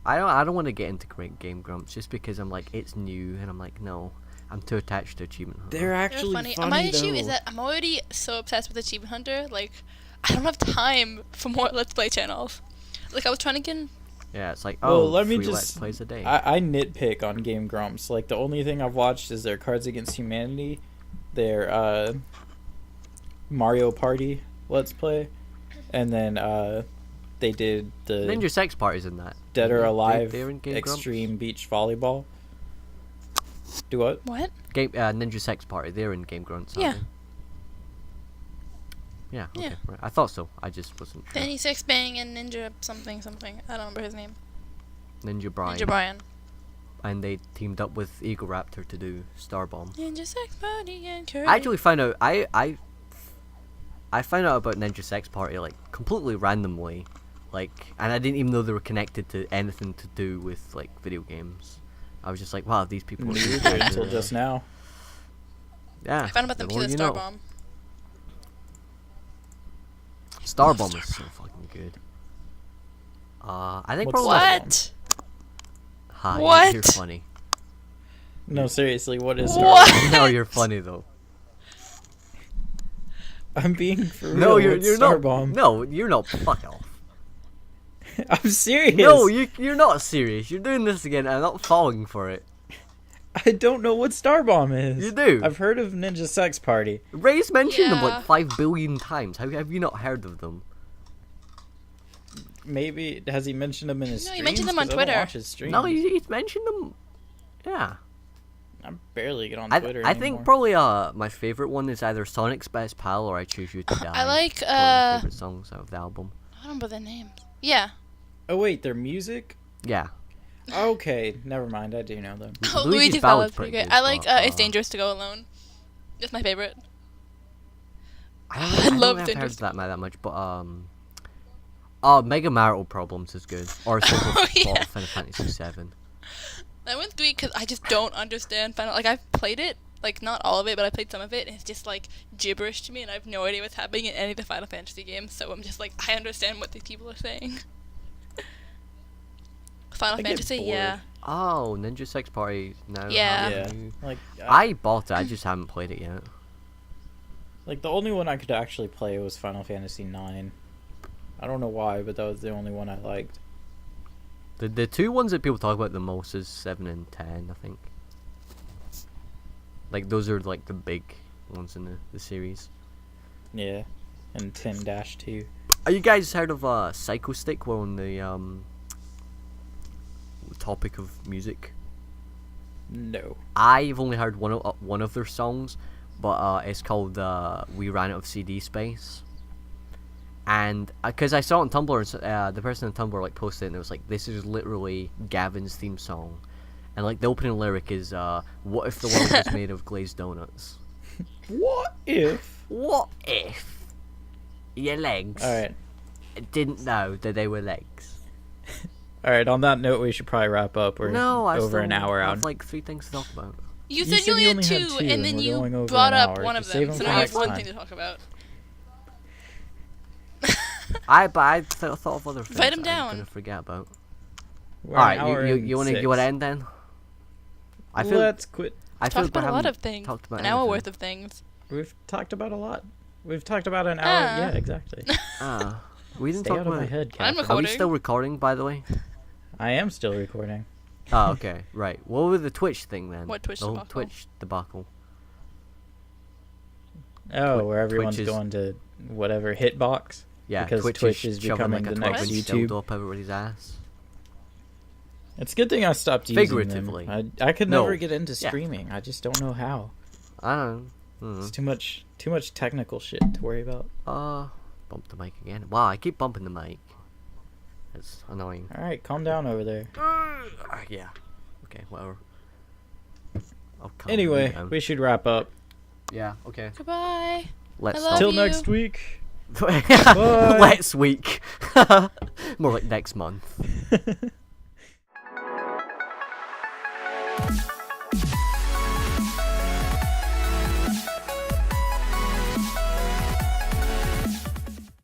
A: I don't want to get into great Game Grumps just because I'm like it's new and I'm like no, I'm too attached to Achievement Hunter.
B: They're
C: They're
B: actually
C: funny.
B: funny,
C: My
B: though.
C: issue is that I'm already so obsessed with Achievement Hunter. Like, I don't have time for more Let's Play channels. Like, I was trying to get in.
A: Yeah, it's like
B: Well, let me
A: 3
B: just-
A: Let's Plays a day.
B: I nitpick on Game Grumps. Like, the only thing I've watched is their Cards Against Humanity, their Mario Party Let's Play, and then they did the
A: Ninja Sex Party's in that.
B: Dead or Alive
A: They're in Game
B: Extreme Beach Volleyball. Do what?
C: What?
A: Grumps. Ninja Sex Party. They're in Game Grumps.
C: Yeah.
A: Aren't they? Yeah. Okay.
C: Yeah.
A: Right. I thought so. I just wasn't sure.
C: Danny Six Bang and Ninja something. I don't remember his name.
A: Ninja Brian.
C: Ninja Brian.
A: And they teamed up with Eagle Raptor to do Starbomb.
C: Ninja Sex Party and Curry.
A: I actually found out I found out about Ninja Sex Party like completely randomly, like, and I didn't even know they were connected to anything to do with like video games. I was just like, wow, these people.
B: Me
A: are
B: either until just now.
A: Yeah.
C: I found about them
A: the
C: because
A: more
C: of
A: you know.
C: Starbomb.
A: Starbomb is so fucking good. I think
B: What's
A: probably.
B: Starbomb?
C: What?
A: Hi,
C: What?
A: You're funny.
B: No, seriously, what is
C: What?
B: Starbomb?
A: No, you're funny though.
B: I'm being for real.
A: No, you're
B: What's
A: not.
B: Starbomb?
A: No, you're not. Fuck off.
B: I'm serious.
A: No, you're not serious. You're doing this again. And I'm not falling for it.
B: I don't know what Starbomb is.
A: You do.
B: I've heard of Ninja Sex Party.
A: Ray's mentioned them
C: Yeah.
A: like 5 billion times. How have you not heard of them?
B: Maybe has he mentioned them in his
C: No,
B: streams?
C: he mentioned them on
B: 'Cause I don't
C: Twitter.
B: watch his streams.
A: No, he's mentioned them. Yeah.
B: I barely get on
A: I
B: Twitter
A: I
B: anymore.
A: think probably my favorite one is either Sonic's Best Pal or I Choose You to Die.
C: I like,
A: One of my favorite songs out of the album.
C: I don't remember their names. Yeah.
B: Oh wait, their music?
A: Yeah.
B: Okay, never mind. I do know them.
C: Oh,
A: Luigi's
C: Luigi's
A: Ballad's
C: Ballad's pretty
A: pretty
C: good.
A: good,
C: I like
A: but,
C: It's Dangerous to Go Alone. That's my favorite.
A: I
C: I
A: don't
C: love
A: know if I've heard
C: Dangerous.
A: that much, but Mega Marital Problems is good. Or Simple
C: Oh, yeah.
A: Final Fantasy 7.
C: I went through it because I just don't understand Final. Like, I've played it, like, not all of it, but I played some of it, and it's just, like, gibberish to me, and I have no idea what's happening in any of the Final Fantasy games, so I'm just like, I understand what these people are saying. Final
B: I get
C: Fantasy,
B: bored.
C: yeah.
A: Oh, Ninja Sex Party now.
C: Yeah.
B: Yeah,
A: having-
B: like
A: I bought it. I just haven't played it yet.
B: like the only one I could actually play was Final Fantasy 9. I don't know why, but that was the only one I liked.
A: The two ones that people talk about the most is 7 and 10, I think. Like those are like the big ones in the series.
B: Yeah, and 10-2.
A: Are you guys heard of Psycho Stick? We're on the topic of music.
B: No.
A: I've only heard one of their songs, but it's called "We Ran Out of CD Space." And because I saw it on Tumblr, the person on Tumblr like posted it, and it was like, "This is literally Gavin's theme song," and like the opening lyric is, "What if the world was made of glazed donuts?"
B: What if?
A: What if your legs
B: Alright.
A: didn't know that they were legs?
B: Alright, on that note, we should probably wrap up. We're over an hour
A: I
B: out.
A: have like 3 things to talk about.
C: You said you only had two, and then you brought up one of them, so now I have one thing to talk about.
A: I thought of other things
C: Write 'em
A: that I'm
C: down.
A: gonna forget about.
B: We're
A: All
B: an
A: right,
B: hour
A: you want to end then? I feel
B: Let's quit.
A: I feel
C: Talked about a lot of things.
A: talked about
C: An hour
A: anything.
C: worth of things.
B: We've talked about a lot. We've talked about an hour.
C: Ah.
B: Yeah, exactly.
A: We didn't
B: Stay
A: talk
B: out of
A: about.
B: my head,
C: I'm
B: Kathryn.
A: Are we
C: recording.
A: still recording, by the way?
B: I am still recording.
A: Oh, okay, right. What was the Twitch thing then?
C: What Twitch
A: the whole
C: debacle?
A: Twitch debacle.
B: Oh, where everyone's
A: Twitch is-
B: going to whatever hitbox.
A: Yeah,
B: Because Twitch is
A: shoving,
B: becoming
A: like,
B: the
A: a
B: next
A: 12-inch
B: YouTube.
A: dildo up everybody's ass.
B: It's a good thing I stopped using
A: Figuratively.
B: them. I could
A: No.
B: never get into
A: Yeah.
B: streaming. I just don't know how.
A: I don't know.
B: It's too much technical shit to worry about.
A: Bump the mic again. Wow, I keep bumping the mic. It's annoying.
B: All right, calm down over there.
A: Yeah. Okay, whatever. I'll calm
B: Anyway,
A: down.
B: we should wrap up.
A: Yeah. Okay.
C: Goodbye.
A: Let's
C: I love
A: stop.
B: Till
C: you.
B: next week.
A: Let's week. More like next month.